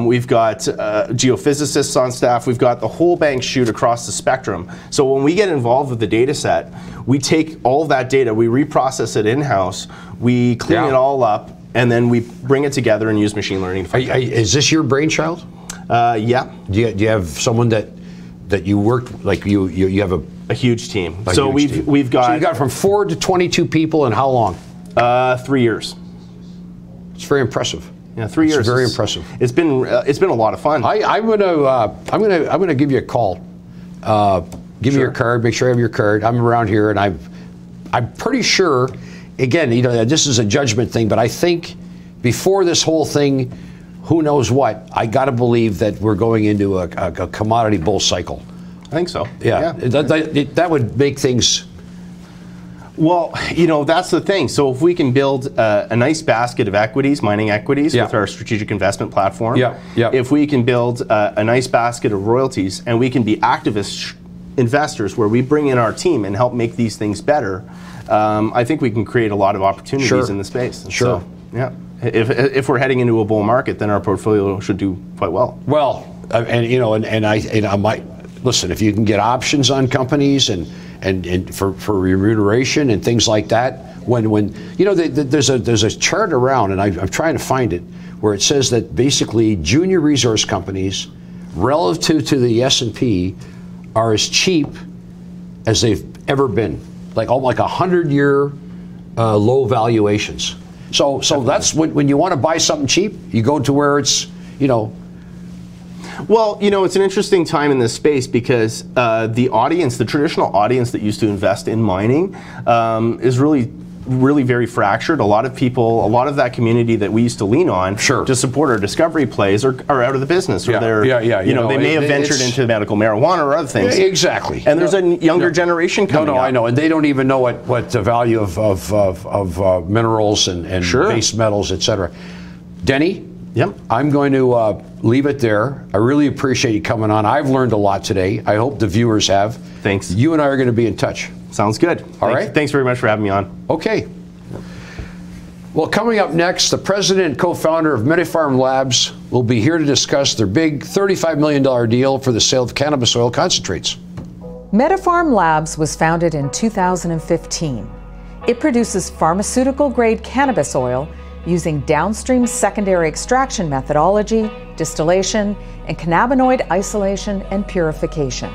we've got geophysicists on staff, we've got the whole bank shoot across the spectrum. So when we get involved with the data set, we take all of that data, we reprocess it in-house, we clean it all up, and then we bring it together and use machine learning to find it. Is this your brainchild? Yeah. Do you have someone that you worked, like you have a huge team. So we've got... So you got from 4 to 22 people in how long? 3 years. It's very impressive. Yeah, 3 years. It's very impressive. It's been a lot of fun. I'm gonna give you a call. Give me your card. Make sure I have your card. I'm around here, and I'm pretty sure. Again, this is a judgment thing, but I think before this whole thing, who knows what? I got to believe that we're going into a commodity bull cycle. I think so. Yeah. That would make things. Well, that's the thing. So if we can build a nice basket of equities, mining equities, with our strategic investment platform, if we can build a nice basket of royalties, and we can be activist investors where we bring in our team and help make these things better, I think we can create a lot of opportunities in the space. Sure. So, yeah. If we're heading into a bull market, then our portfolio should do quite well. Well, and I might listen, if you can get options on companies and for remuneration and things like that, when there's a chart around, and I'm trying to find it, where it says that basically junior resource companies relative to the S&P are as cheap as they've ever been, like 100-year low valuations. So that's when you want to buy something cheap, you go to where it's Well, it's an interesting time in this space because the traditional audience that used to invest in mining is really very fractured. A lot of that community that we used to lean on to support our discovery plays are out of the business, or they may have ventured into medical marijuana or other things. Exactly. And there's a younger generation coming up. I know, and they don't even know what the value of minerals and base metals, etc. Denny, Yep. I'm going to leave it there. I really appreciate you coming on. I've learned a lot today. I hope the viewers have. Thanks. You and I are going to be in touch. Sounds good. All right. Thanks very much for having me on. Okay. Well, coming up next, the president and co-founder of MediPharm Labs will be here to discuss their big $35 million deal for the sale of cannabis oil concentrates. MediPharm Labs was founded in 2015. It produces pharmaceutical-grade cannabis oil using downstream secondary extraction methodology, distillation, and cannabinoid isolation and purification.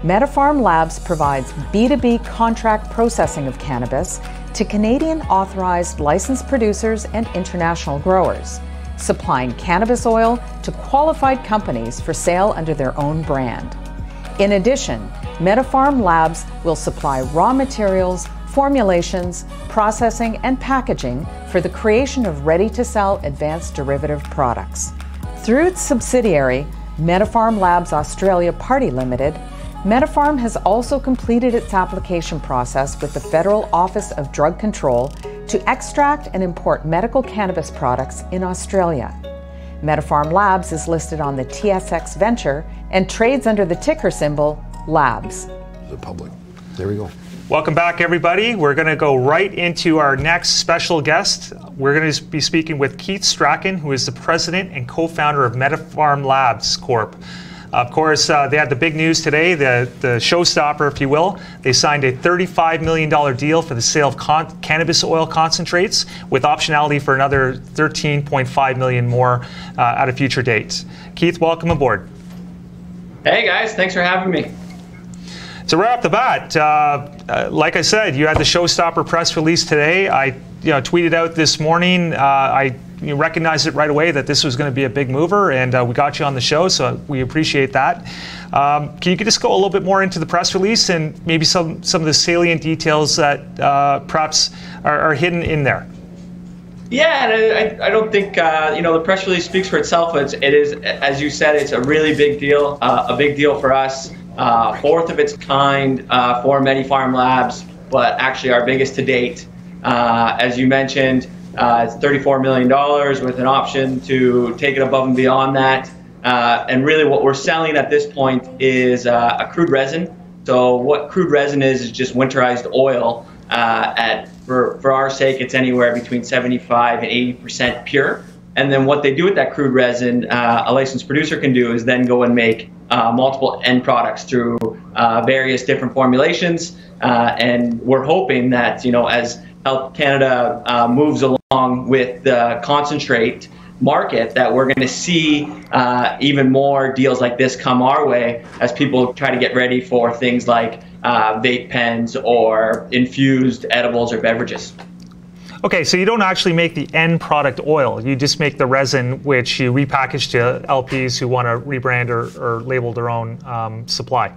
MediPharm Labs provides B2B contract processing of cannabis to Canadian authorized licensed producers and international growers, supplying cannabis oil to qualified companies for sale under their own brand. In addition, MediPharm Labs will supply raw materials, formulations, processing, and packaging for the creation of ready-to-sell advanced derivative products. Through its subsidiary, MediPharm Labs Australia Party Limited, MediPharm has also completed its application process with the Federal Office of Drug Control to extract and import medical cannabis products in Australia. MediPharm Labs is listed on the TSX Venture and trades under the ticker symbol LABS. The public. There we go. Welcome back, everybody. We're going to go right into our next special guest. We're going to be speaking with Keith Strachan, who is the president and co-founder of MediPharm Labs Corp. Of course, they had the big news today, the showstopper, if you will. They signed a $35 million deal for the sale of cannabis oil concentrates with optionality for another $13.5 million more at a future date. Keith, welcome aboard. Hey guys, thanks for having me. So right off the bat, like I said, you had the showstopper press release today. I tweeted out this morning. I recognized it right away that this was going to be a big mover, and we got you on the show, so we appreciate that. Can you just go a little bit more into the press release and maybe some of the salient details that perhaps are hidden in there? Yeah, and I don't think the press release speaks for itself. It is, as you said, it's a really big deal, a big deal for us. Fourth of its kind for MediPharm Labs, but actually our biggest to date. As you mentioned, it's $34 million with an option to take it above and beyond that. And really what we're selling at this point is a crude resin. So what crude resin is just winterized oil. For our sake, it's anywhere between 75 and 80% pure. And then what they do with that crude resin, a licensed producer can do is then go and make multiple end products through various different formulations. And we're hoping that, as Health Canada moves along with the concentrate market, that we're going to see even more deals like this come our way as people try to get ready for things like vape pens or infused edibles or beverages. Okay, so you don't actually make the end product oil. You just make the resin, which you repackage to LPs who want to rebrand or label their own supply.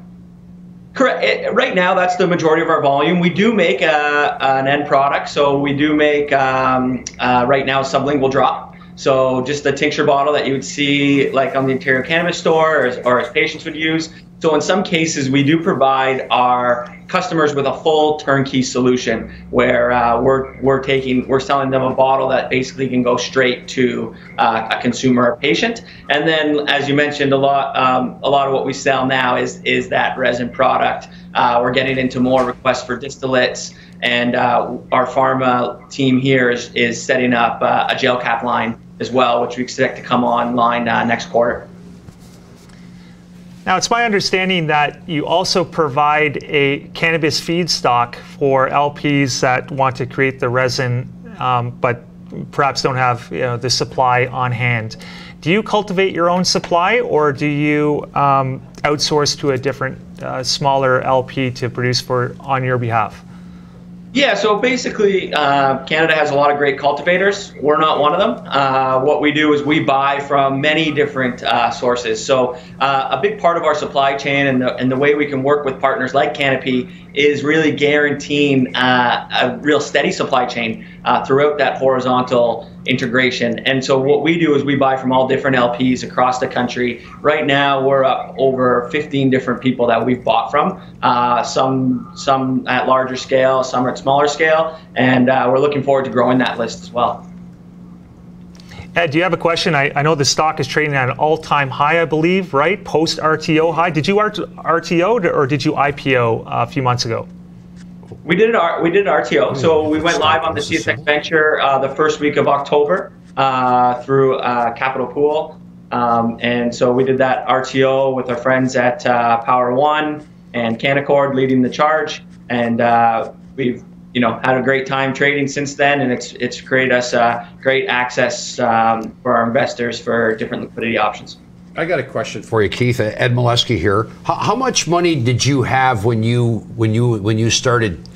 Correct. Right now, that's the majority of our volume. We do make an end product. So we do make, right now, a sublingual drop. So just the tincture bottle that you would see like on the Ontario Cannabis Store or as patients would use. So in some cases, we do provide our customers with a full turnkey solution where we're selling them a bottle that basically can go straight to a consumer or patient. And then, as you mentioned, a lot of what we sell now is that resin product. We're getting into more requests for distillates, and our pharma team here is setting up a gel cap line as well, which we expect to come online next quarter. Now, it's my understanding that you also provide a cannabis feedstock for LPs that want to create the resin, but perhaps don't have the supply on hand. Do you cultivate your own supply, or do you outsource to a different, smaller LP to produce on your behalf? Yeah, so basically, Canada has a lot of great cultivators. We're not one of them. What we do is we buy from many different sources. So a big part of our supply chain and the way we can work with partners like Canopy is really guaranteeing a real steady supply chain throughout that horizontal integration. And so what we do is we buy from all different LPs across the country. Right now, we're up over 15 different people that we've bought from, some at larger scale, some at smaller scale, and we're looking forward to growing that list as well. Ed, do you have a question? I know the stock is trading at an all-time high, I believe, right? Post-RTO high. Did you RTO or did you IPO a few months ago? We did RTO. So we went live on the CNSX Venture the first week of October through Capital Pool. And so we did that RTO with our friends at Power One and Canaccord leading the charge. And we've had a great time trading since then, and it's created us great access for our investors for different liquidity options. I got a question for you, Keith. Ed Milewski here. How much money did you have when you started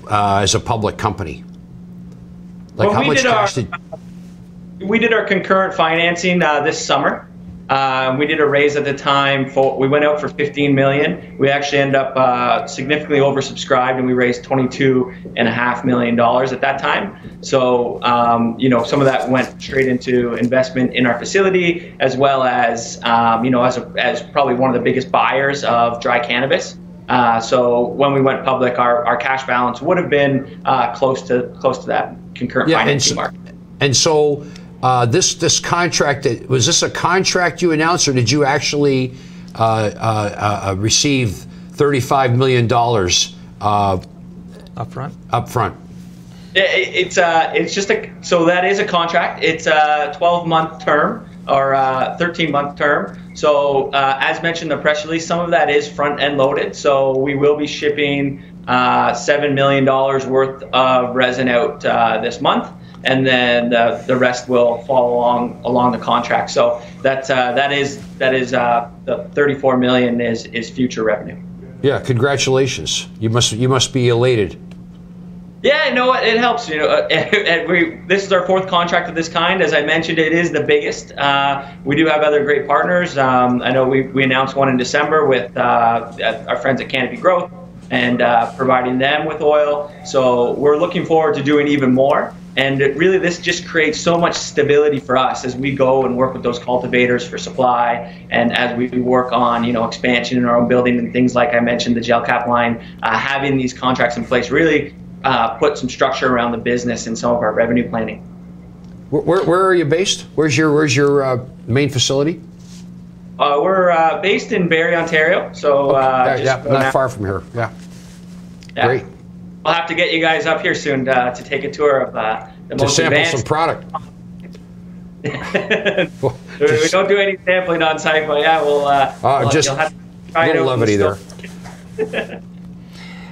as a public company? Like, well, how much cash did? We did our concurrent financing this summer. We did a raise at the time we went out for $15 million. We actually ended up significantly oversubscribed, and we raised $22.5 million at that time. So, some of that went straight into investment in our facility, as well as, as probably one of the biggest buyers of dry cannabis. So when we went public, our cash balance would have been close to that concurrent financing market. And so. This contract, was this a contract you announced, or did you actually receive $35 million upfront? Upfront. It's just so that is a contract. It's a 12-month term or 13-month term. So as mentioned in the press release, some of that is front-end loaded. So we will be shipping $7 million worth of resin out this month. And then the rest will follow along the contract. So that is the $34 million is future revenue. Yeah, congratulations. You must be elated. Yeah, you know what? It helps. This is our fourth contract of this kind. As I mentioned, it is the biggest. We do have other great partners. I know we announced one in December with our friends at Canopy Growth and providing them with oil. So we're looking forward to doing even more. And this just creates so much stability for us as we go and work with those cultivators for supply, and as we work on expansion in our own building and things like I mentioned, the gel cap line. Having these contracts in place really put some structure around the business and some of our revenue planning. Where are you based? Where's your main facility? We're based in Barrie, Ontario. So not far from here. Yeah. Great. I'll have to get you guys up here soon to take a tour of the most sample advanced. Some product. We don't do any sampling on site, but yeah, just you'll have to try a little levity there.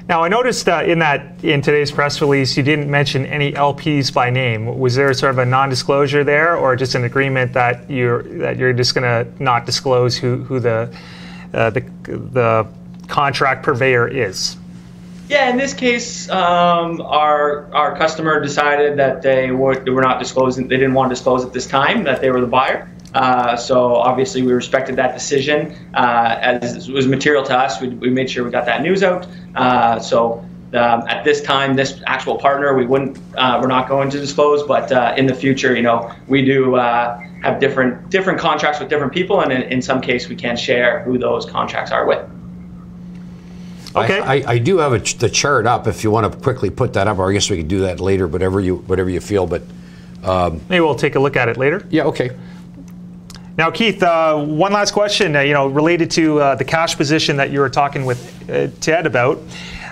Now, I noticed in today's press release, you didn't mention any LPs by name. Was there sort of a non-disclosure there, or just an agreement that you're just going to not disclose who the contract purveyor is? Yeah, in this case, our customer decided that they were not disclosing. They didn't want to disclose at this time that they were the buyer. So obviously we respected that decision. As it was material to us, we made sure we got that news out. So at this time, this actual partner, we're not going to disclose. But in the future, we do have different contracts with different people, and in some case, we can share who those contracts are with. Okay. I do have the chart up if you want to quickly put that up, or I guess we could do that later, whatever you feel. But maybe we'll take a look at it later. Yeah. Okay. Now, Keith, one last question. Related to the cash position that you were talking with Ted about.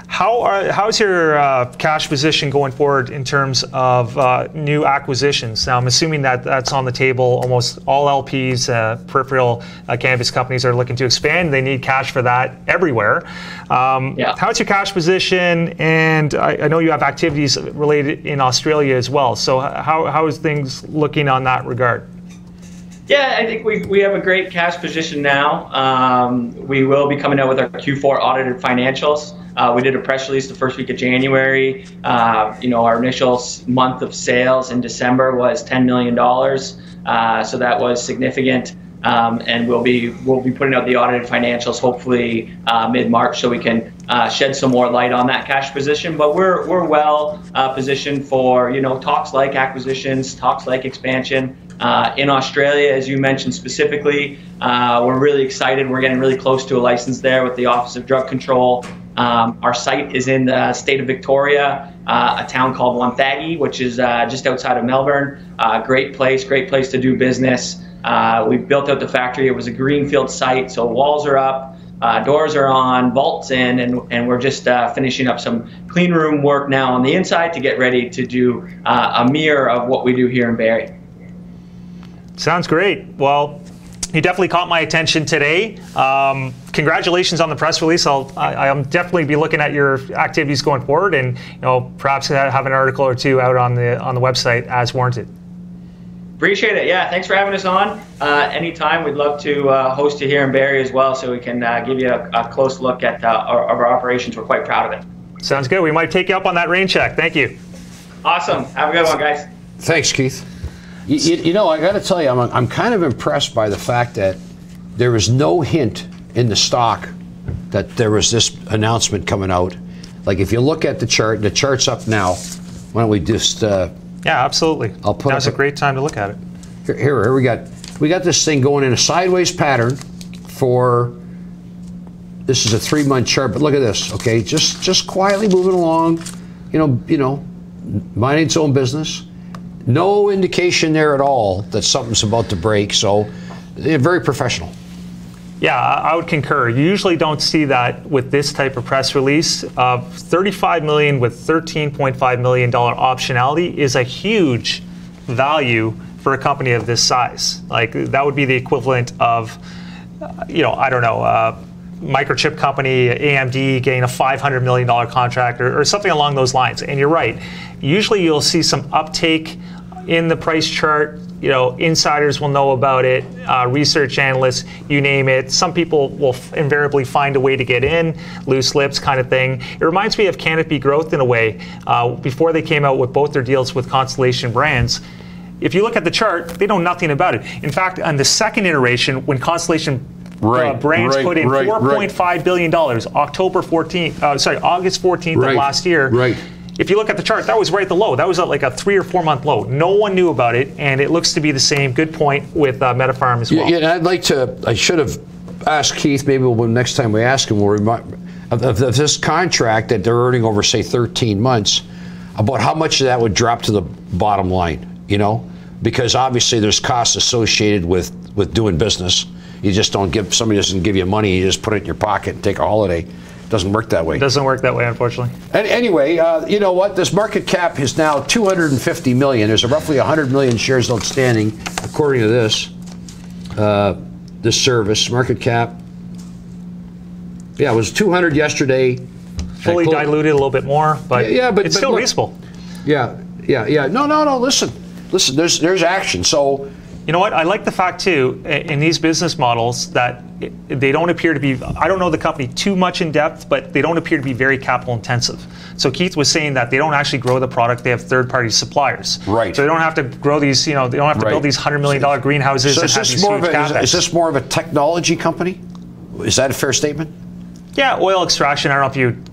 How's your cash position going forward in terms of new acquisitions? Now, I'm assuming that's on the table. Almost all LPs, peripheral cannabis companies, are looking to expand. They need cash for that everywhere. How's your cash position? And I know you have activities related in Australia as well. So how is things looking on that regard? Yeah, I think we have a great cash position now. We will be coming out with our Q4 audited financials. We did a press release the first week of January. Our initial month of sales in December was $10 million. So that was significant. And we'll be putting out the audited financials hopefully mid-March, so we can shed some more light on that cash position. But we're well positioned for talks like acquisitions, talks like expansion. In Australia, as you mentioned specifically, we're really excited. We're getting really close to a license there with the Office of Drug Control. Our site is in the state of Victoria, a town called Wonthaggi, which is just outside of Melbourne. Great place to do business. We built out the factory. It was a greenfield site, so walls are up, doors are on, vaults in, and we're just finishing up some clean room work now on the inside to get ready to do a mirror of what we do here in Barrie. Sounds great. Well, you definitely caught my attention today. Congratulations on the press release. I'll definitely be looking at your activities going forward, and perhaps have an article or two out on the website as warranted. Appreciate it. Yeah, thanks for having us on. Anytime, we'd love to host you here in Barrie as well, so we can give you a close look at our operations. We're quite proud of it. Sounds good. We might take you up on that rain check. Thank you. Awesome. Have a good one, guys. Thanks, Keith. I got to tell you, I'm kind of impressed by the fact that there was no hint in the stock that there was this announcement coming out. Like, if you look at the chart's up now. Why don't we just... yeah, absolutely. Now's a great time to look at it. Here we got this thing going in a sideways pattern for... This is a 3-month chart, but look at this, okay? Just quietly moving along, minding its own business. No indication there at all that something's about to break, so very professional. Yeah, I would concur. You usually don't see that with this type of press release. $35 million with $13.5 million optionality is a huge value for a company of this size. Like, that would be the equivalent of, I don't know, microchip company, AMD, getting a $500 million contract or something along those lines. And you're right. Usually you'll see some uptake in the price chart. Insiders will know about it, research analysts, you name it. Some people will invariably find a way to get in, loose lips kind of thing. It reminds me of Canopy Growth in a way. Before they came out with both their deals with Constellation Brands, if you look at the chart, they know nothing about it. In fact, on the second iteration, when Constellation Brands put in $4.5 billion, August 14th of last year. Right. If you look at the chart, that was right at the low. That was like a 3 or 4 month low. No one knew about it, and it looks to be the same. Good point with MediPharm as well. Yeah, I should have asked Keith, maybe next time we ask him, we'll remind of this contract that they're earning over, say, 13 months, about how much of that would drop to the bottom line, because obviously there's costs associated with doing business. You just somebody doesn't give you money, you just put it in your pocket and take a holiday. Doesn't work that way. It doesn't work that way, unfortunately. And anyway, you know what? This market cap is now $250 million. There's roughly 100 million shares outstanding, according to this service. Market cap. Yeah, it was 200 yesterday. Fully diluted a little bit more, but it's still reasonable. Yeah. No. Listen. There's action. So. You know what? I like the fact, too, in these business models that they don't appear to be, I don't know the company too much in depth, but they don't appear to be very capital intensive. So Keith was saying that they don't actually grow the product, they have third-party suppliers. Right. So they don't have to grow these, they don't have to build these $100 million greenhouses and have these huge CapEx. Is this more of a technology company? Is that a fair statement? Yeah, oil extraction, I don't know if you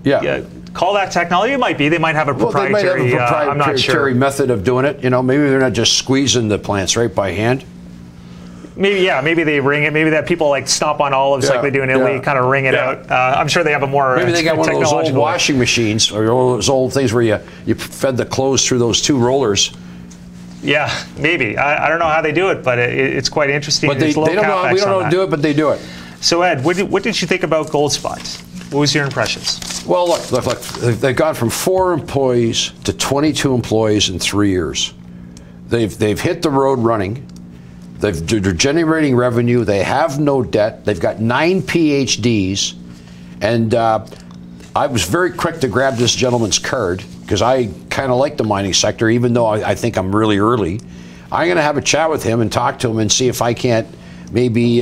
call that technology. It might be. They might have a proprietary, I'm not sure. Method of doing it. Maybe they're not just squeezing the plants right by hand. Maybe they ring it. Maybe that people like stomp on olives like they do in Italy, kind of ring it out. I'm sure they have a more maybe they got one of those old washing machines or those old things where you fed the clothes through those 2 rollers. Yeah, maybe. I don't know how they do it, but it's quite interesting. But they don't know. We don't know how to do it, but they do it. So Ed, what did you think about GoldSpot? What was your impressions? Well, look. They've gone from 4 employees to 22 employees in 3 years. They've hit the road running. They're generating revenue. They have no debt. They've got 9 PhDs. And I was very quick to grab this gentleman's card because I kind of like the mining sector, even though I think I'm really early. I'm going to have a chat with him and talk to him and see if I can't maybe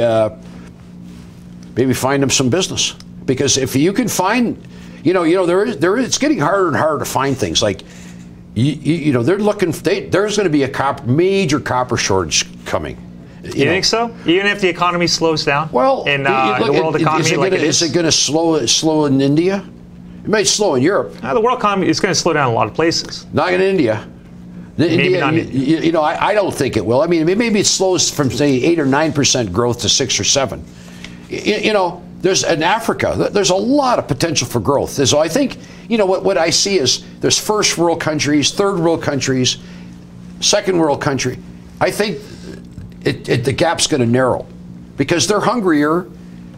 find him some business. Because if you can find, it's getting harder and harder to find things. Like, they're looking. There's going to be a major copper shortage coming. You think so? Even if the economy slows down? Well, in the world economy, is it going to slow in India? It might slow in Europe. The world economy is going to slow down in a lot of places. Not in India. Maybe not. I don't think it will. I mean, maybe it slows from say 8 or 9% growth to 6 or 7. there's in Africa, there's a lot of potential for growth. So I think, you know, what I see is there's first world countries, third world countries, second world country. I think the gap's going to narrow because they're hungrier,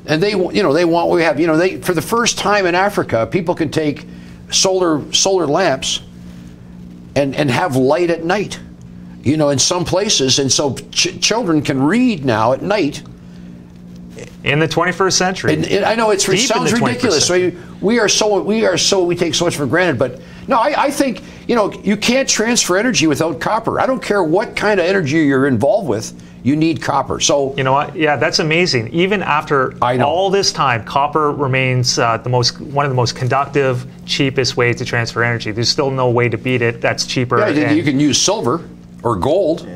and they want what we have. You know, for the first time in Africa, people can take solar lamps and have light at night. You know, in some places, and so children can read now at night. In the 21st century. And I know it sounds ridiculous. So we take so much for granted. But no, I think, you know, you can't transfer energy without copper. I don't care what kind of energy you're involved with. You need copper. So you know what? Yeah, that's amazing. Even after all this time, copper remains one of the most conductive, cheapest ways to transfer energy. There's still no way to beat it. That's cheaper. Yeah, you can use silver or gold.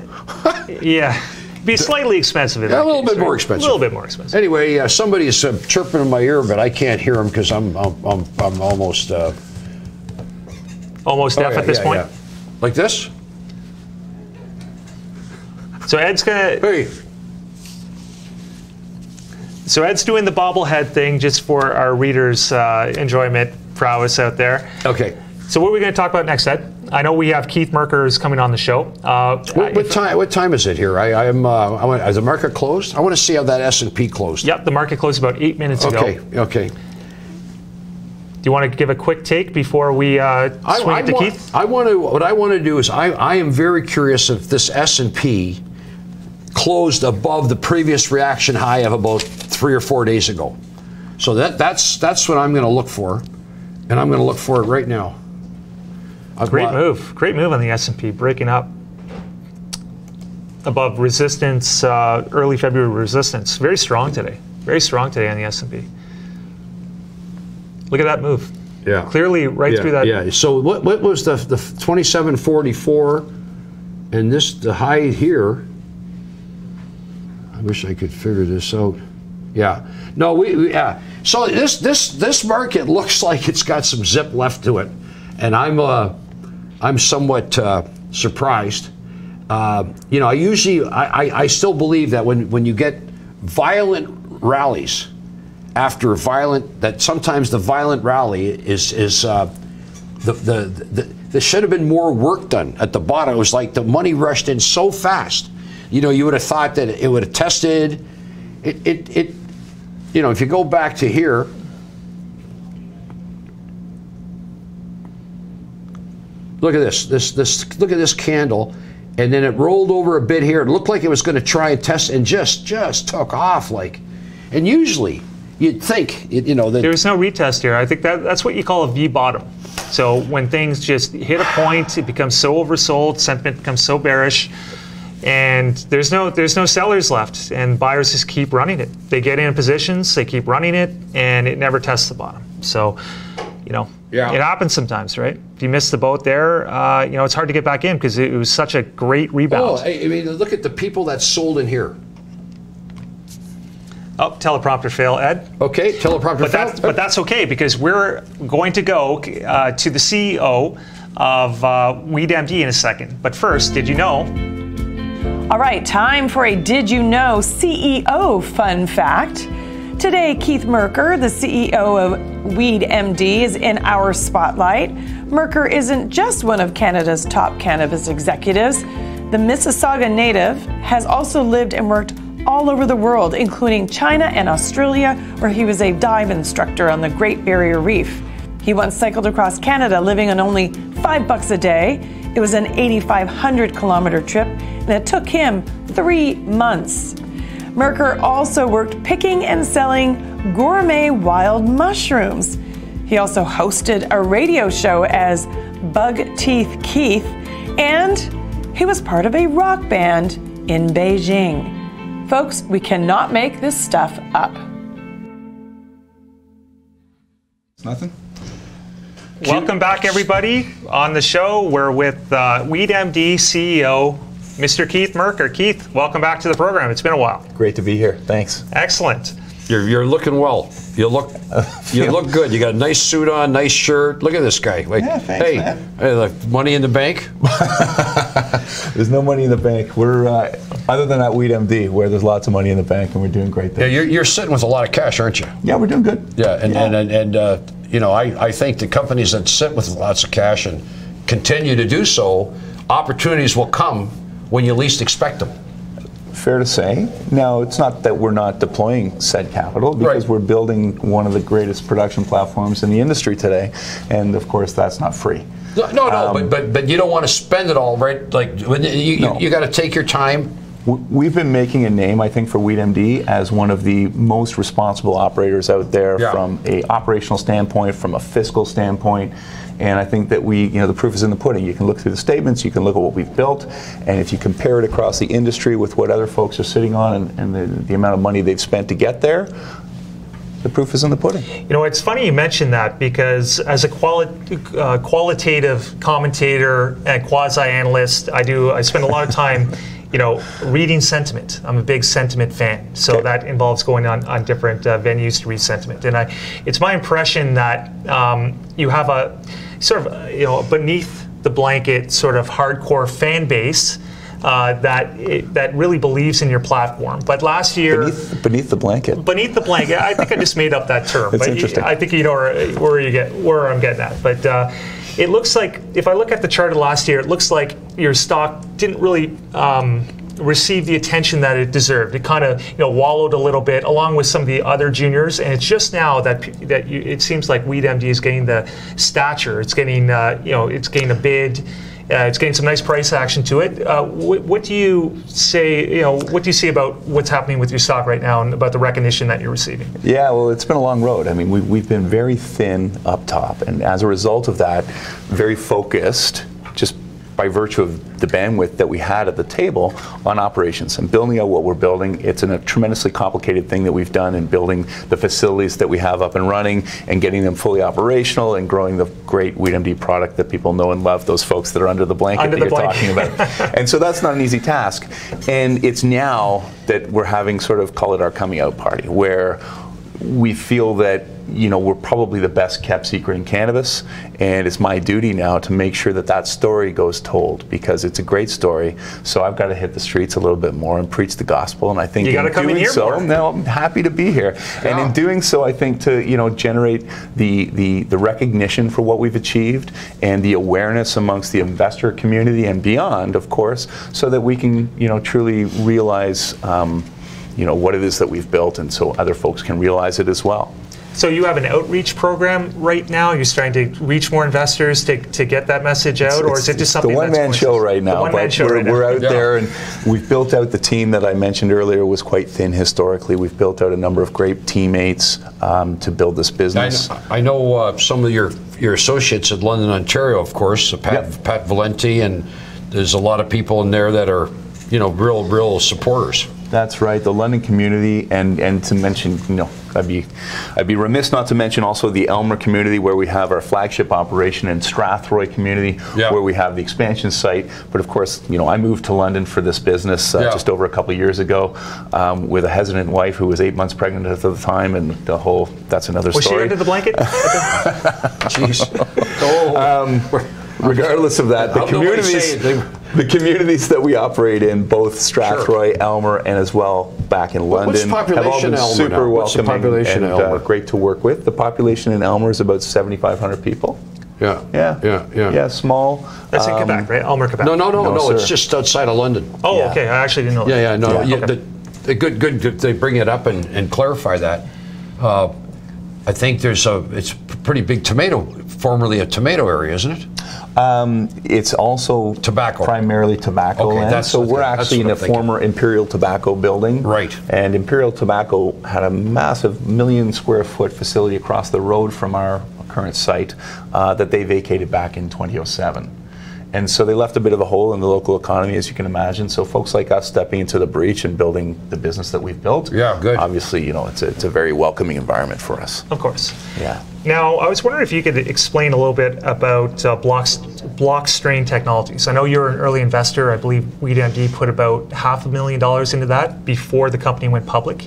Yeah. Be slightly expensive in that a little case, bit more expensive. A little bit more expensive. Anyway, somebody's chirping in my ear, but I can't hear them because I'm almost almost deaf at this point. Yeah. Like this. So Ed's gonna. Hey. So Ed's doing the bobblehead thing just for our readers' enjoyment prowess out there. Okay. So what are we going to talk about next, Ed? I know we have Keith Merker is coming on the show. What time is it here? Is the market closed? I want to see how that S&P closed. Yep, the market closed about 8 minutes ago. Okay. Do you want to give a quick take before we swing it to Keith? What I want to do is I am very curious if this S&P closed above the previous reaction high of about 3 or 4 days ago. So that's what I'm going to look for, and I'm going to look for it right now. Great move on the S&P, breaking up above resistance, early February resistance. Very strong today on the S&P. Look at that move. Yeah, clearly through that. Yeah. So what was the 2744, and the high here? I wish I could figure this out. Yeah. No, So this market looks like it's got some zip left to it, and I'm somewhat surprised. You know, I still believe that when you get violent rallies after that sometimes the violent rally is there should have been more work done at the bottom. It was like the money rushed in so fast. You know, you would have thought that it would have tested it. You know, if you go back to here. Look at this. Look at this candle, and then it rolled over a bit here. It looked like it was going to try and test, and just took off like. And usually, you'd think, you know, that there was no retest here. I think that's what you call a V bottom. So when things just hit a point, it becomes so oversold, sentiment becomes so bearish, and there's no sellers left, and buyers just keep running it. They get in positions, they keep running it, and it never tests the bottom. So, you know. Yeah. It happens sometimes, right? If you miss the boat there, you know, it's hard to get back in because it was such a great rebound. Oh, I mean, look at the people that sold in here. Oh, teleprompter fail, Ed. Okay, teleprompter fail. But that's okay because we're going to go to the CEO of WeedMD in a second. But first, did you know? All right, time for a Did You Know CEO fun fact. Today, Keith Merker, the CEO of WeedMD, is in our spotlight. Merker isn't just one of Canada's top cannabis executives. The Mississauga native has also lived and worked all over the world, including China and Australia, where he was a dive instructor on the Great Barrier Reef. He once cycled across Canada, living on only $5 a day. It was an 8,500-kilometer trip, and it took him 3 months. Merker also worked picking and selling gourmet wild mushrooms. He also hosted a radio show as Bug Teeth Keith, and he was part of a rock band in Beijing. Folks, we cannot make this stuff up. Nothing. Welcome back, everybody. On the show, we're with WeedMD CEO, Mr. Keith Merker. Keith, welcome back to the program. It's been a while. Great to be here. Thanks. Excellent. You're looking well. You look good. You got a nice suit on, nice shirt. Look at this guy. Like, yeah, thanks, hey, like money in the bank? There's no money in the bank. We're other than at WeedMD, where there's lots of money in the bank, and we're doing great things. Yeah, you're sitting with a lot of cash, aren't you? Yeah, we're doing good. Yeah, and you know, I think the companies that sit with lots of cash and continue to do so, opportunities will come when you least expect them. Fair to say. Now, it's not that we're not deploying said capital, because we're building one of the greatest production platforms in the industry today, and of course that's not free. No, but you don't want to spend it all, right? Like you got to take your time. We've been making a name, I think, for WeedMD as one of the most responsible operators out there from a operational standpoint, from a fiscal standpoint. And I think that the proof is in the pudding. You can look through the statements, you can look at what we've built, and if you compare it across the industry with what other folks are sitting on and the amount of money they've spent to get there, the proof is in the pudding. You know, it's funny you mentioned that, because as a qualitative commentator and quasi-analyst, I spend a lot of time reading sentiment. I'm a big sentiment fan, so that involves going on different venues to read sentiment. And it's my impression that you have a sort of beneath the blanket sort of hardcore fan base that really believes in your platform. But last year, beneath the blanket. Beneath the blanket. I think I just made up that term. That's interesting. I think you know where I'm getting at. But it looks like, if I look at the chart of last year, it looks like your stock didn't really receive the attention that it deserved. It kind of wallowed a little bit, along with some of the other juniors. And it's just now that it seems like WeedMD is getting the stature. It's getting it's getting a bid. It's getting some nice price action to it. What do you say? What do you see about what's happening with your stock right now, and about the recognition that you're receiving? Yeah, well, it's been a long road. I mean, we've been very thin up top, and as a result of that, very focused, just by virtue of the bandwidth that we had at the table, on operations and building out what we're building. It's a tremendously complicated thing that we've done in building the facilities that we have up and running and getting them fully operational and growing the great WeedMD product that people know and love, those folks that are under the blanket that you're talking about. And so that's not an easy task. And it's now that we're having sort of, call it our coming out party, where we feel that we're probably the best kept secret in cannabis, and it's my duty now to make sure that that story goes told, because it's a great story. So I've got to hit the streets a little bit more and preach the gospel, and I think in doing so, now I'm happy to be here. Yeah. And in doing so, I think to generate the recognition for what we've achieved and the awareness amongst the investor community and beyond, of course, so that we can truly realize what it is that we've built, and so other folks can realize it as well. So you have an outreach program right now? You're starting to reach more investors to get that message out, or is it just something that's... It's the one-man show right now, but we're out there, and we've built out the team that I mentioned earlier was quite thin historically. We've built out a number of great teammates to build this business. I know some of your associates at London, Ontario, of course, Pat Valenti, and there's a lot of people in there that are, real supporters. That's right, the London community, and to mention, I'd be remiss not to mention also the Elmer community, where we have our flagship operation, in Strathroy community, where we have the expansion site. But of course, I moved to London for this business just over a couple of years ago, with a hesitant wife who was 8 months pregnant at the time, and that's another story. Was she under the blanket? Jeez. Regardless of that, the communities that we operate in, both Strathroy, Elmer, and as well back in London, have all been super welcoming and great to work with. The population in Elmer is about 7,500 people. Yeah, small. That's in Quebec, right? Elmer, Quebec. No, it's just outside of London. Oh, okay. I actually didn't know that. Good they bring it up and clarify that. I think it's a pretty big formerly a tomato area, isn't it? It's also primarily tobacco land. So we're actually in a former Imperial Tobacco building. Right. And Imperial Tobacco had a massive 1 million square foot facility across the road from our current site that they vacated back in 2007. And so they left a bit of a hole in the local economy, as you can imagine. So folks like us stepping into the breach and building the business that we've built. Yeah, good. Obviously, it's a very welcoming environment for us. Of course. Yeah. Now, I was wondering if you could explain a little bit about block strain technologies. I know you're an early investor. I believe WeedMD put about $500,000 into that before the company went public.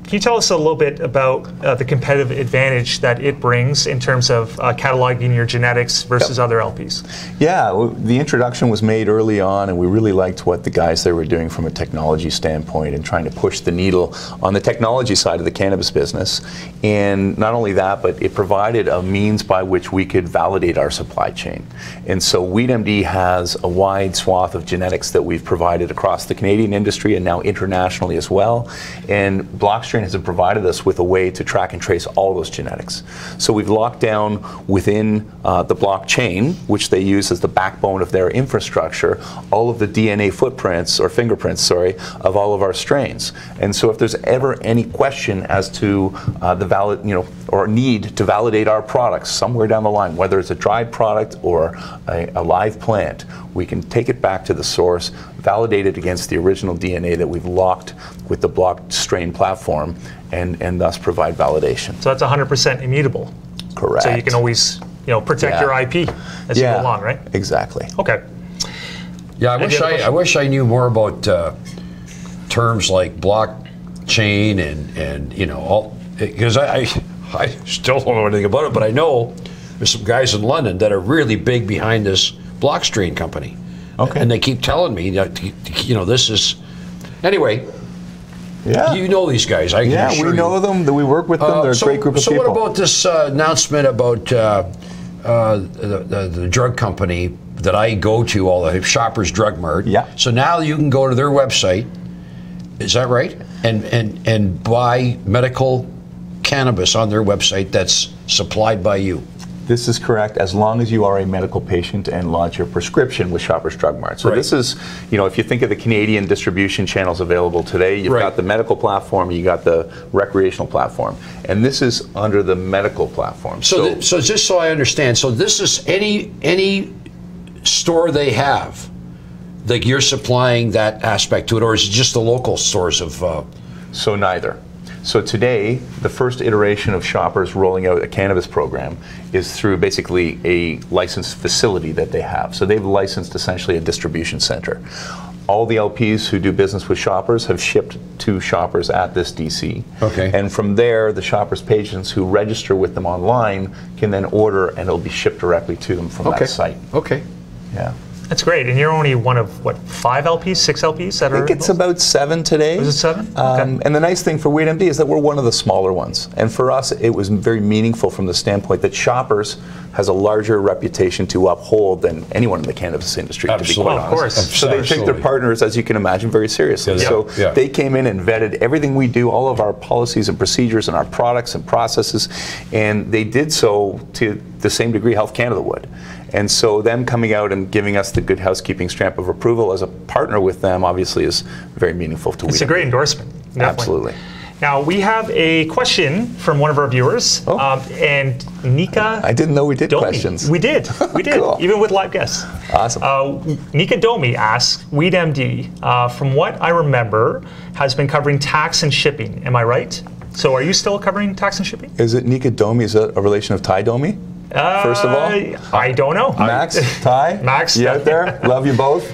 Can you tell us a little bit about the competitive advantage that it brings in terms of cataloging your genetics versus other LPs? Yeah, the introduction was made early on, and we really liked what the guys there were doing from a technology standpoint and trying to push the needle on the technology side of the cannabis business. And not only that, but it provided a means by which we could validate our supply chain. And so WeedMD has a wide swath of genetics that we've provided across the Canadian industry and now internationally as well. And Blockstrain has provided us with a way to track and trace all those genetics. So we've locked down within the blockchain, which they use as the backbone of their infrastructure, all of the DNA footprints or fingerprints, sorry, of all of our strains. And so if there's ever any question as to the valid, or need to validate our products somewhere down the line, whether it's a dried product or a live plant, we can take it back to the source, validate it against the original DNA that we've locked with the Blockstrain platform, and thus provide validation. So that's 100% immutable. Correct. So you can always, protect your IP as you go along, right? Exactly. Okay. Yeah, I wish I knew more about terms like blockchain and all, because I still don't know anything about it, but I know there's some guys in London that are really big behind this Blockstrain company. Okay. And they keep telling me that, this is, anyway. Yeah. You know these guys. I can assure we know them. We work with them. They're a great group of people. So what about this announcement about the drug company that I go to, all the Shoppers Drug Mart? Yeah. So now you can go to their website. Is that right? And buy medical cannabis on their website that's supplied by you. This is correct, as long as you are a medical patient and lodge your prescription with Shoppers Drug Mart. So this is, if you think of the Canadian distribution channels available today, you've got the medical platform, you got the recreational platform, and this is under the medical platform. So just so I understand, so this is any store they have, like you're supplying that aspect to it, or is it just the local stores of? So neither. So today, the first iteration of Shoppers rolling out a cannabis program is through basically a licensed facility that they have. So they've licensed essentially a distribution center. All the LPs who do business with Shoppers have shipped to Shoppers at this DC. Okay. And from there, the Shoppers patients who register with them online can then order, and it'll be shipped directly to them from that site. Okay. Yeah. That's great. And you're only one of, 5 LPs, 6 LPs that are? I think it's about 7 today. Is it 7? Okay. And the nice thing for WeedMD is that we're one of the smaller ones. And for us, it was very meaningful from the standpoint that Shoppers has a larger reputation to uphold than anyone in the cannabis industry, to be quite honest. Of course. So they take their partners, as you can imagine, very seriously. So they came in and vetted everything we do, all of our policies and procedures and our products and processes, and they did so to the same degree Health Canada would. And so them coming out and giving us the good housekeeping stamp of approval as a partner with them obviously is very meaningful to WeedMD. It's a great endorsement. Definitely. Absolutely. Now, we have a question from one of our viewers, and Nika I didn't know we did Domi. questions. We did, Cool. even with live guests. Awesome. Nika Domi asks, WeedMD, from what I remember, has been covering tax and shipping. Am I right? So are you still covering tax and shipping? Is it Nika Domi? Is that a relation of Ty Domi? First of all? I don't know. Max, Ty? Max? You out there? Love you both.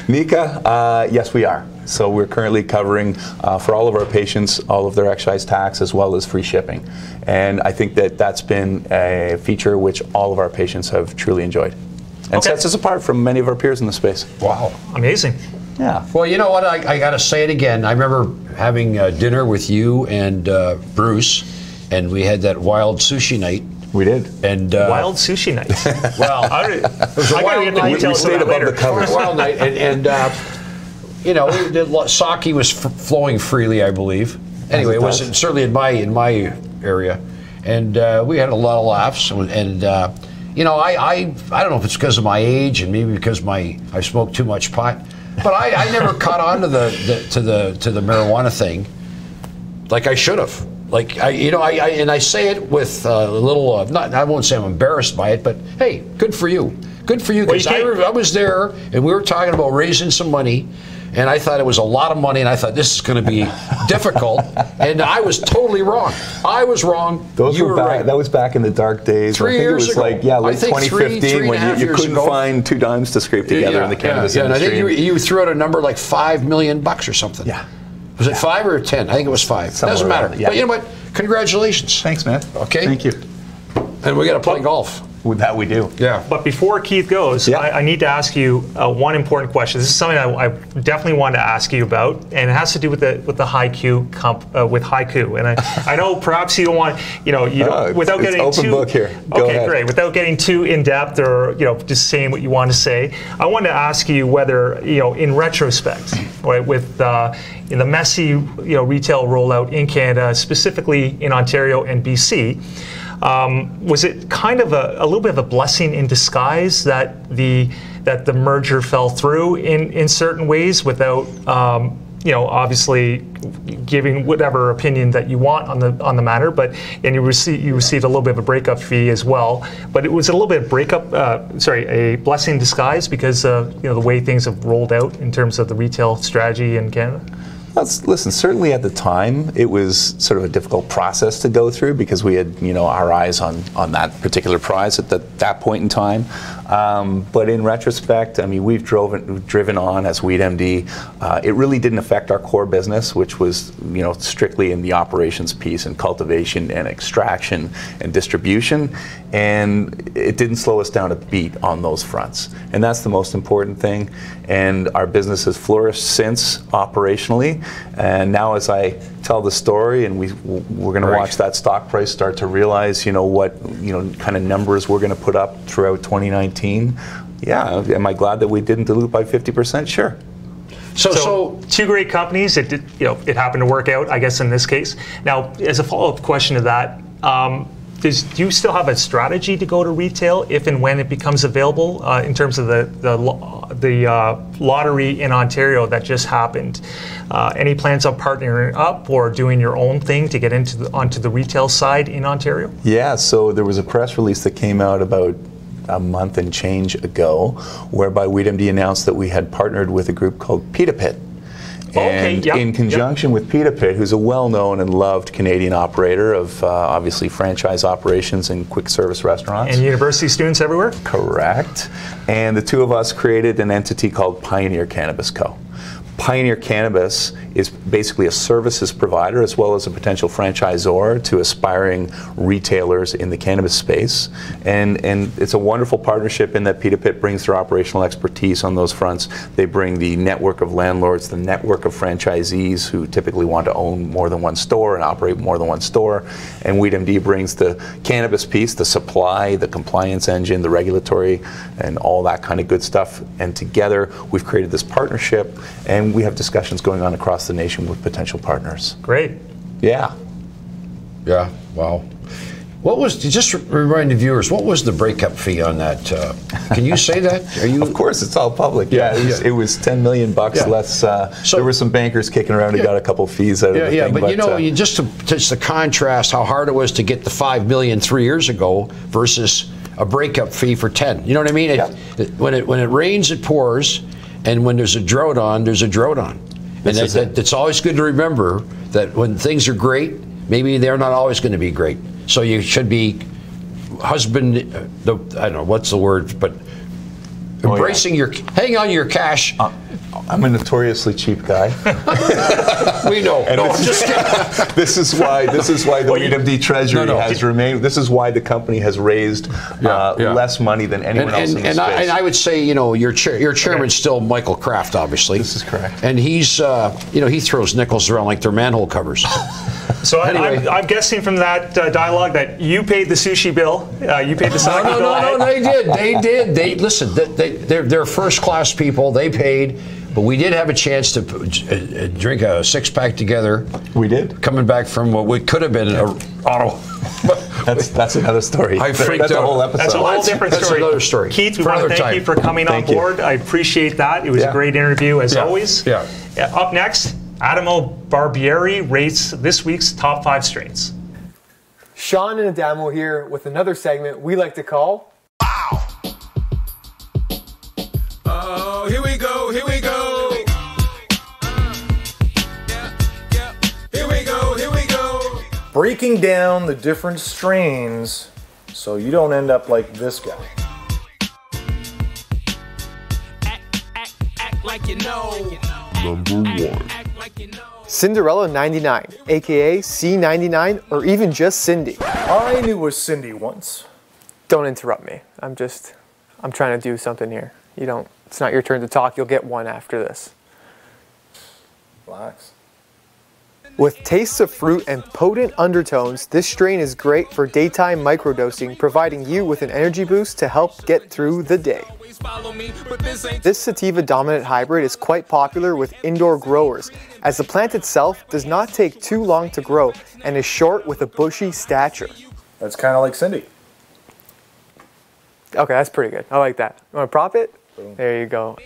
Nika, yes we are. So we're currently covering for all of our patients all of their excise tax as well as free shipping. And I think that that's been a feature which all of our patients have truly enjoyed. And sets us apart from many of our peers in the space. Wow. Amazing. Yeah. Well, you know what? I got to say it again. I remember having dinner with you and Bruce, and we had that wild sushi night. We did. And wild sushi night. Well, it was a wild night. We stayed above the covers. Wild night, and sake was flowing freely, I believe. Anyway, it wasn't certainly in my area, and we had a lot of laughs. And I don't know if it's because of my age and maybe because I smoked too much pot, but I never caught on to the marijuana thing like I should have. Like I say it with a little. I won't say I'm embarrassed by it, but hey, good for you. Good for you, because I was there and we were talking about raising some money, and I thought it was a lot of money, and I thought this is going to be difficult, and I was totally wrong. I was wrong. You were right. That was back in the dark days. 3 years ago. I think it was late 2015 when you couldn't find 2 dimes to scrape together in the cannabis industry. And I think you threw out a number like $5 million or something. Yeah. Was it 5 or 10? I think it was 5. Doesn't matter. Yeah. But you know what? Congratulations. Thanks, man. Okay. Thank you. And we got to play golf. With that we do. Yeah. But before Keith goes, I need to ask you one important question. This is something I definitely wanted to ask you about, and it has to do with the Haiku with Haiku. And I know perhaps you don't want, without getting open too book here. Go ahead. Great. Without getting too in depth or just saying what you want to say, I wanted to ask you whether in retrospect, right, with in the messy retail rollout in Canada, specifically in Ontario and BC. Was it kind of a little bit of a blessing in disguise that the merger fell through in certain ways without obviously giving whatever opinion that you want on the matter, and you received a little bit of a breakup fee as well, but it was a little bit of a blessing in disguise because of the way things have rolled out in terms of the retail strategy in Canada. Listen, certainly at the time, it was sort of a difficult process to go through because we had, our eyes on that particular prize at that point in time. But in retrospect, I mean, we've driven on as WeedMD. It really didn't affect our core business, which was, strictly in the operations piece and cultivation and extraction and distribution. And it didn't slow us down a beat on those fronts. And that's the most important thing. And our business has flourished since operationally. And now as I tell the story and we're going to watch that stock price start to realize, what kind of numbers we're going to put up throughout 2019. Yeah, am I glad that we didn't dilute by 50%? Sure. So two great companies. It happened to work out, I guess, in this case. Now, as a follow-up question to that, do you still have a strategy to go to retail if and when it becomes available in terms of the lottery in Ontario that just happened? Any plans on partnering up or doing your own thing to get onto the retail side in Ontario? Yeah, so there was a press release that came out about a month and change ago whereby WeedMD announced that we had partnered with a group called Pita Pit. And in conjunction with Pita Pit, who's a well-known and loved Canadian operator of obviously franchise operations and quick service restaurants. And university students everywhere? Correct. And the two of us created an entity called Pioneer Cannabis Co. Pioneer Cannabis is basically a services provider as well as a potential franchisor to aspiring retailers in the cannabis space. And it's a wonderful partnership in that Pita Pit brings their operational expertise on those fronts. They bring the network of landlords, the network of franchisees who typically want to own more than one store and operate more than one store. And WeedMD brings the cannabis piece, the supply, the compliance engine, the regulatory, and all that kind of good stuff. And together we've created this partnership, and we have discussions going on across the nation with potential partners. Great. Yeah. Yeah, wow. What was, just remind the viewers, what was the breakup fee on that? Can you say that? Are you? Of course, it's all public. Yeah, it was $10 million less. So there were some bankers kicking around who got a couple fees out of the thing. But just to contrast how hard it was to get the $5 million 3 years ago versus a breakup fee for 10. You know what I mean? When it rains, it pours. And when there's a drought on, there's a drought on. And it's always good to remember that when things are great, maybe they're not always going to be great. So you should be I don't know, what's the word, but embracing hang on your cash. I'm a notoriously cheap guy. We know. And this is why the WeedMD Treasury has remained. This is why the company has raised less money than anyone else in the space. And I would say, your chairman's still Michael Kraft, obviously. This is correct. And he's, he throws nickels around like they're manhole covers. So anyway. I'm guessing from that dialogue that you paid the sushi bill. You paid the sake bill. No, they did. Listen, they're first-class people. They paid. But we did have a chance to drink a six-pack together. We did. Coming back from what could have been an auto. That's another story. I freaked out. That's a whole episode. That's a whole different story. That's another story. Keith, we want to thank you for coming on board. I appreciate that. It was a great interview, as always. Yeah. Up next, Adamo Barbieri rates this week's top 5 strains. Sean and Adamo here with another segment we like to call Wow! Oh, here we go, here we go. Here we go. Breaking down the different strains so you don't end up like this guy. Act like you know. Number 1. Cinderella 99, aka C99, or even just Cindy. I knew a Cindy once. Don't interrupt me. I'm trying to do something here. It's not your turn to talk. You'll get one after this. Relax. With tastes of fruit and potent undertones, this strain is great for daytime microdosing, providing you with an energy boost to help get through the day. This sativa dominant hybrid is quite popular with indoor growers, as the plant itself does not take too long to grow and is short with a bushy stature. That's kind of like Cindy. Okay, that's pretty good. I like that. You want to prop it? Boom. There you go.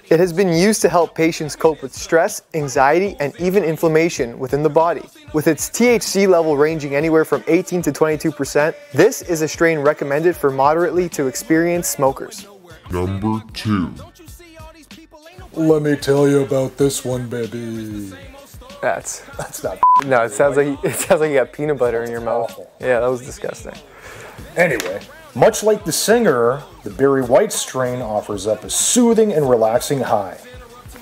It has been used to help patients cope with stress, anxiety, and even inflammation within the body. With its THC level ranging anywhere from 18 to 22%, this is a strain recommended for moderately to experienced smokers. Number 2. Let me tell you about this one, baby. That's not. No, it sounds like you got peanut butter in your mouth. Awful. Yeah, that was disgusting. Anyway, much like the singer, the Berry White strain offers up a soothing and relaxing high.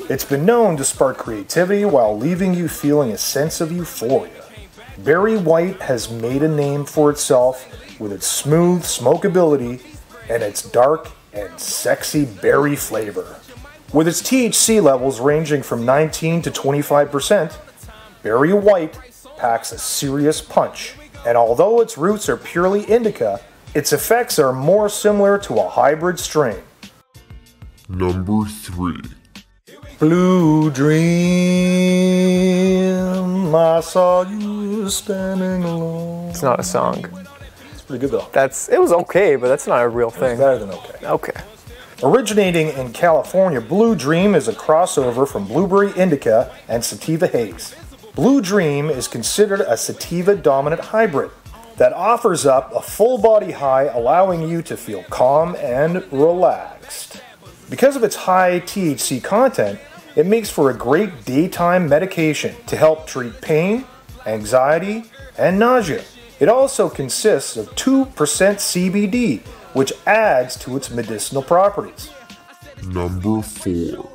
It's been known to spark creativity while leaving you feeling a sense of euphoria. Berry White has made a name for itself with its smooth smokability and its dark and sexy berry flavor. With its THC levels ranging from 19 to 25%, Berry White packs a serious punch. And although its roots are purely indica, its effects are more similar to a hybrid strain. Number 3. Blue Dream, I saw you standing alone. It's not a song. It's pretty good though. It was okay, but that's not a real thing. It's better than okay. Okay. Originating in California, Blue Dream is a crossover from blueberry indica and sativa haze. Blue Dream is considered a sativa-dominant hybrid that offers up a full-body high, allowing you to feel calm and relaxed. Because of its high THC content, it makes for a great daytime medication to help treat pain, anxiety, and nausea. It also consists of 2% CBD, which adds to its medicinal properties. Number 4.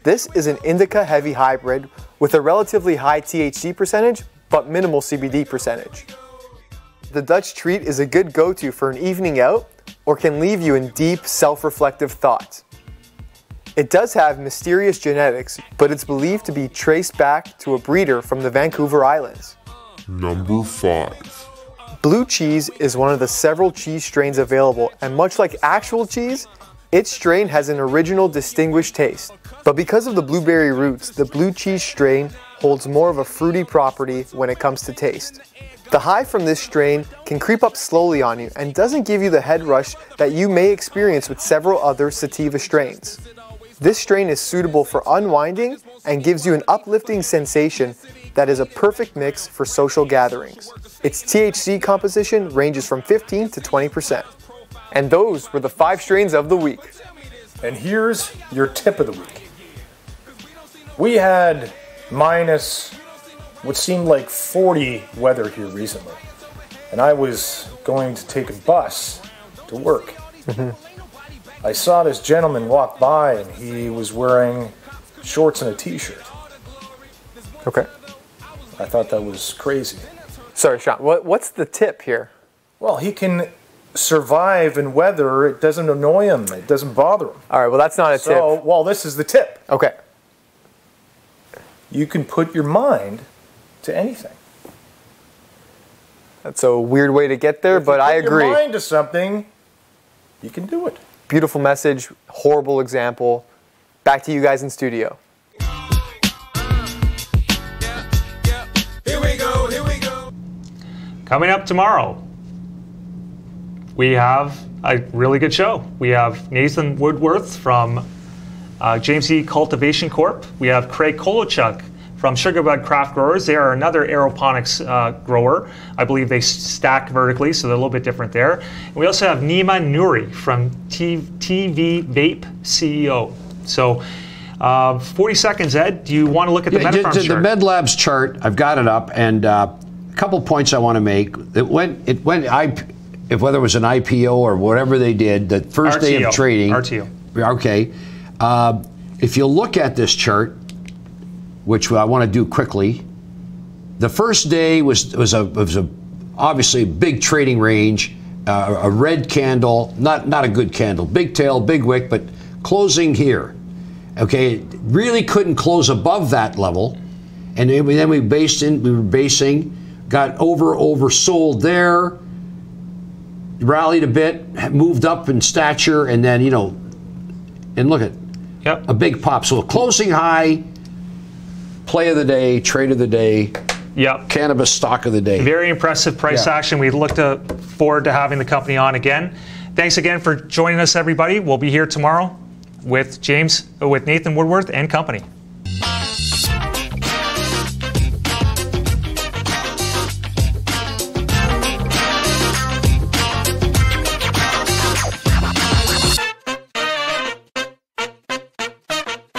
This is an indica-heavy hybrid with a relatively high THC percentage, but minimal CBD percentage. The Dutch Treat is a good go-to for an evening out, or can leave you in deep, self-reflective thoughts. It does have mysterious genetics, but it's believed to be traced back to a breeder from the Vancouver Islands. Number 5. Blue cheese is one of the several cheese strains available, and much like actual cheese, its strain has an original distinguished taste. But because of the blueberry roots, the blue cheese strain holds more of a fruity property when it comes to taste. The high from this strain can creep up slowly on you and doesn't give you the head rush that you may experience with several other sativa strains. This strain is suitable for unwinding and gives you an uplifting sensation that is a perfect mix for social gatherings. Its THC composition ranges from 15 to 20%. And those were the 5 strains of the week. And here's your tip of the week. We had minus what seemed like 40 weather here recently. And I was going to take a bus to work. I saw this gentleman walk by and he was wearing shorts and a t-shirt. Okay. I thought that was crazy. Sorry, Sean, what's the tip here? Well, he can survive in weather. It doesn't annoy him. It doesn't bother him. All right, well, that's not a tip. Well, this is the tip. Okay. You can put your mind to anything. That's a weird way to get there, but I agree. If you put your mind to something, you can do it. Beautiful message, horrible example. Back to you guys in studio. Here we go, here we go. Coming up tomorrow, we have a really good show. We have Nathan Woodworth from James E. Cultivation Corp. We have Craig Kolochuk from Sugarbud Craft Growers. They are another aeroponics grower. I believe they stack vertically, so they're a little bit different there. And we also have Nima Nouri from TV Vape CEO. So 40 seconds, Ed. Do you want to look at the MediPharm chart? The Med Labs chart, I've got it up, and a couple points I want to make. It went if whether it was an IPO or whatever they did, the first RTO, day of trading. RTO. Okay. If you look at this chart, which I want to do quickly. The first day was obviously a big trading range, a red candle, not a good candle, big tail, big wick, but closing here. Okay, really couldn't close above that level, and then we were basing, got oversold there, rallied a bit, moved up in stature, and then and look at a big pop. So closing high, play of the day, trade of the day. Yep. Cannabis stock of the day. Very impressive price action. We look forward to having the company on again. Thanks again for joining us, everybody. We'll be here tomorrow with Nathan Woodworth and company.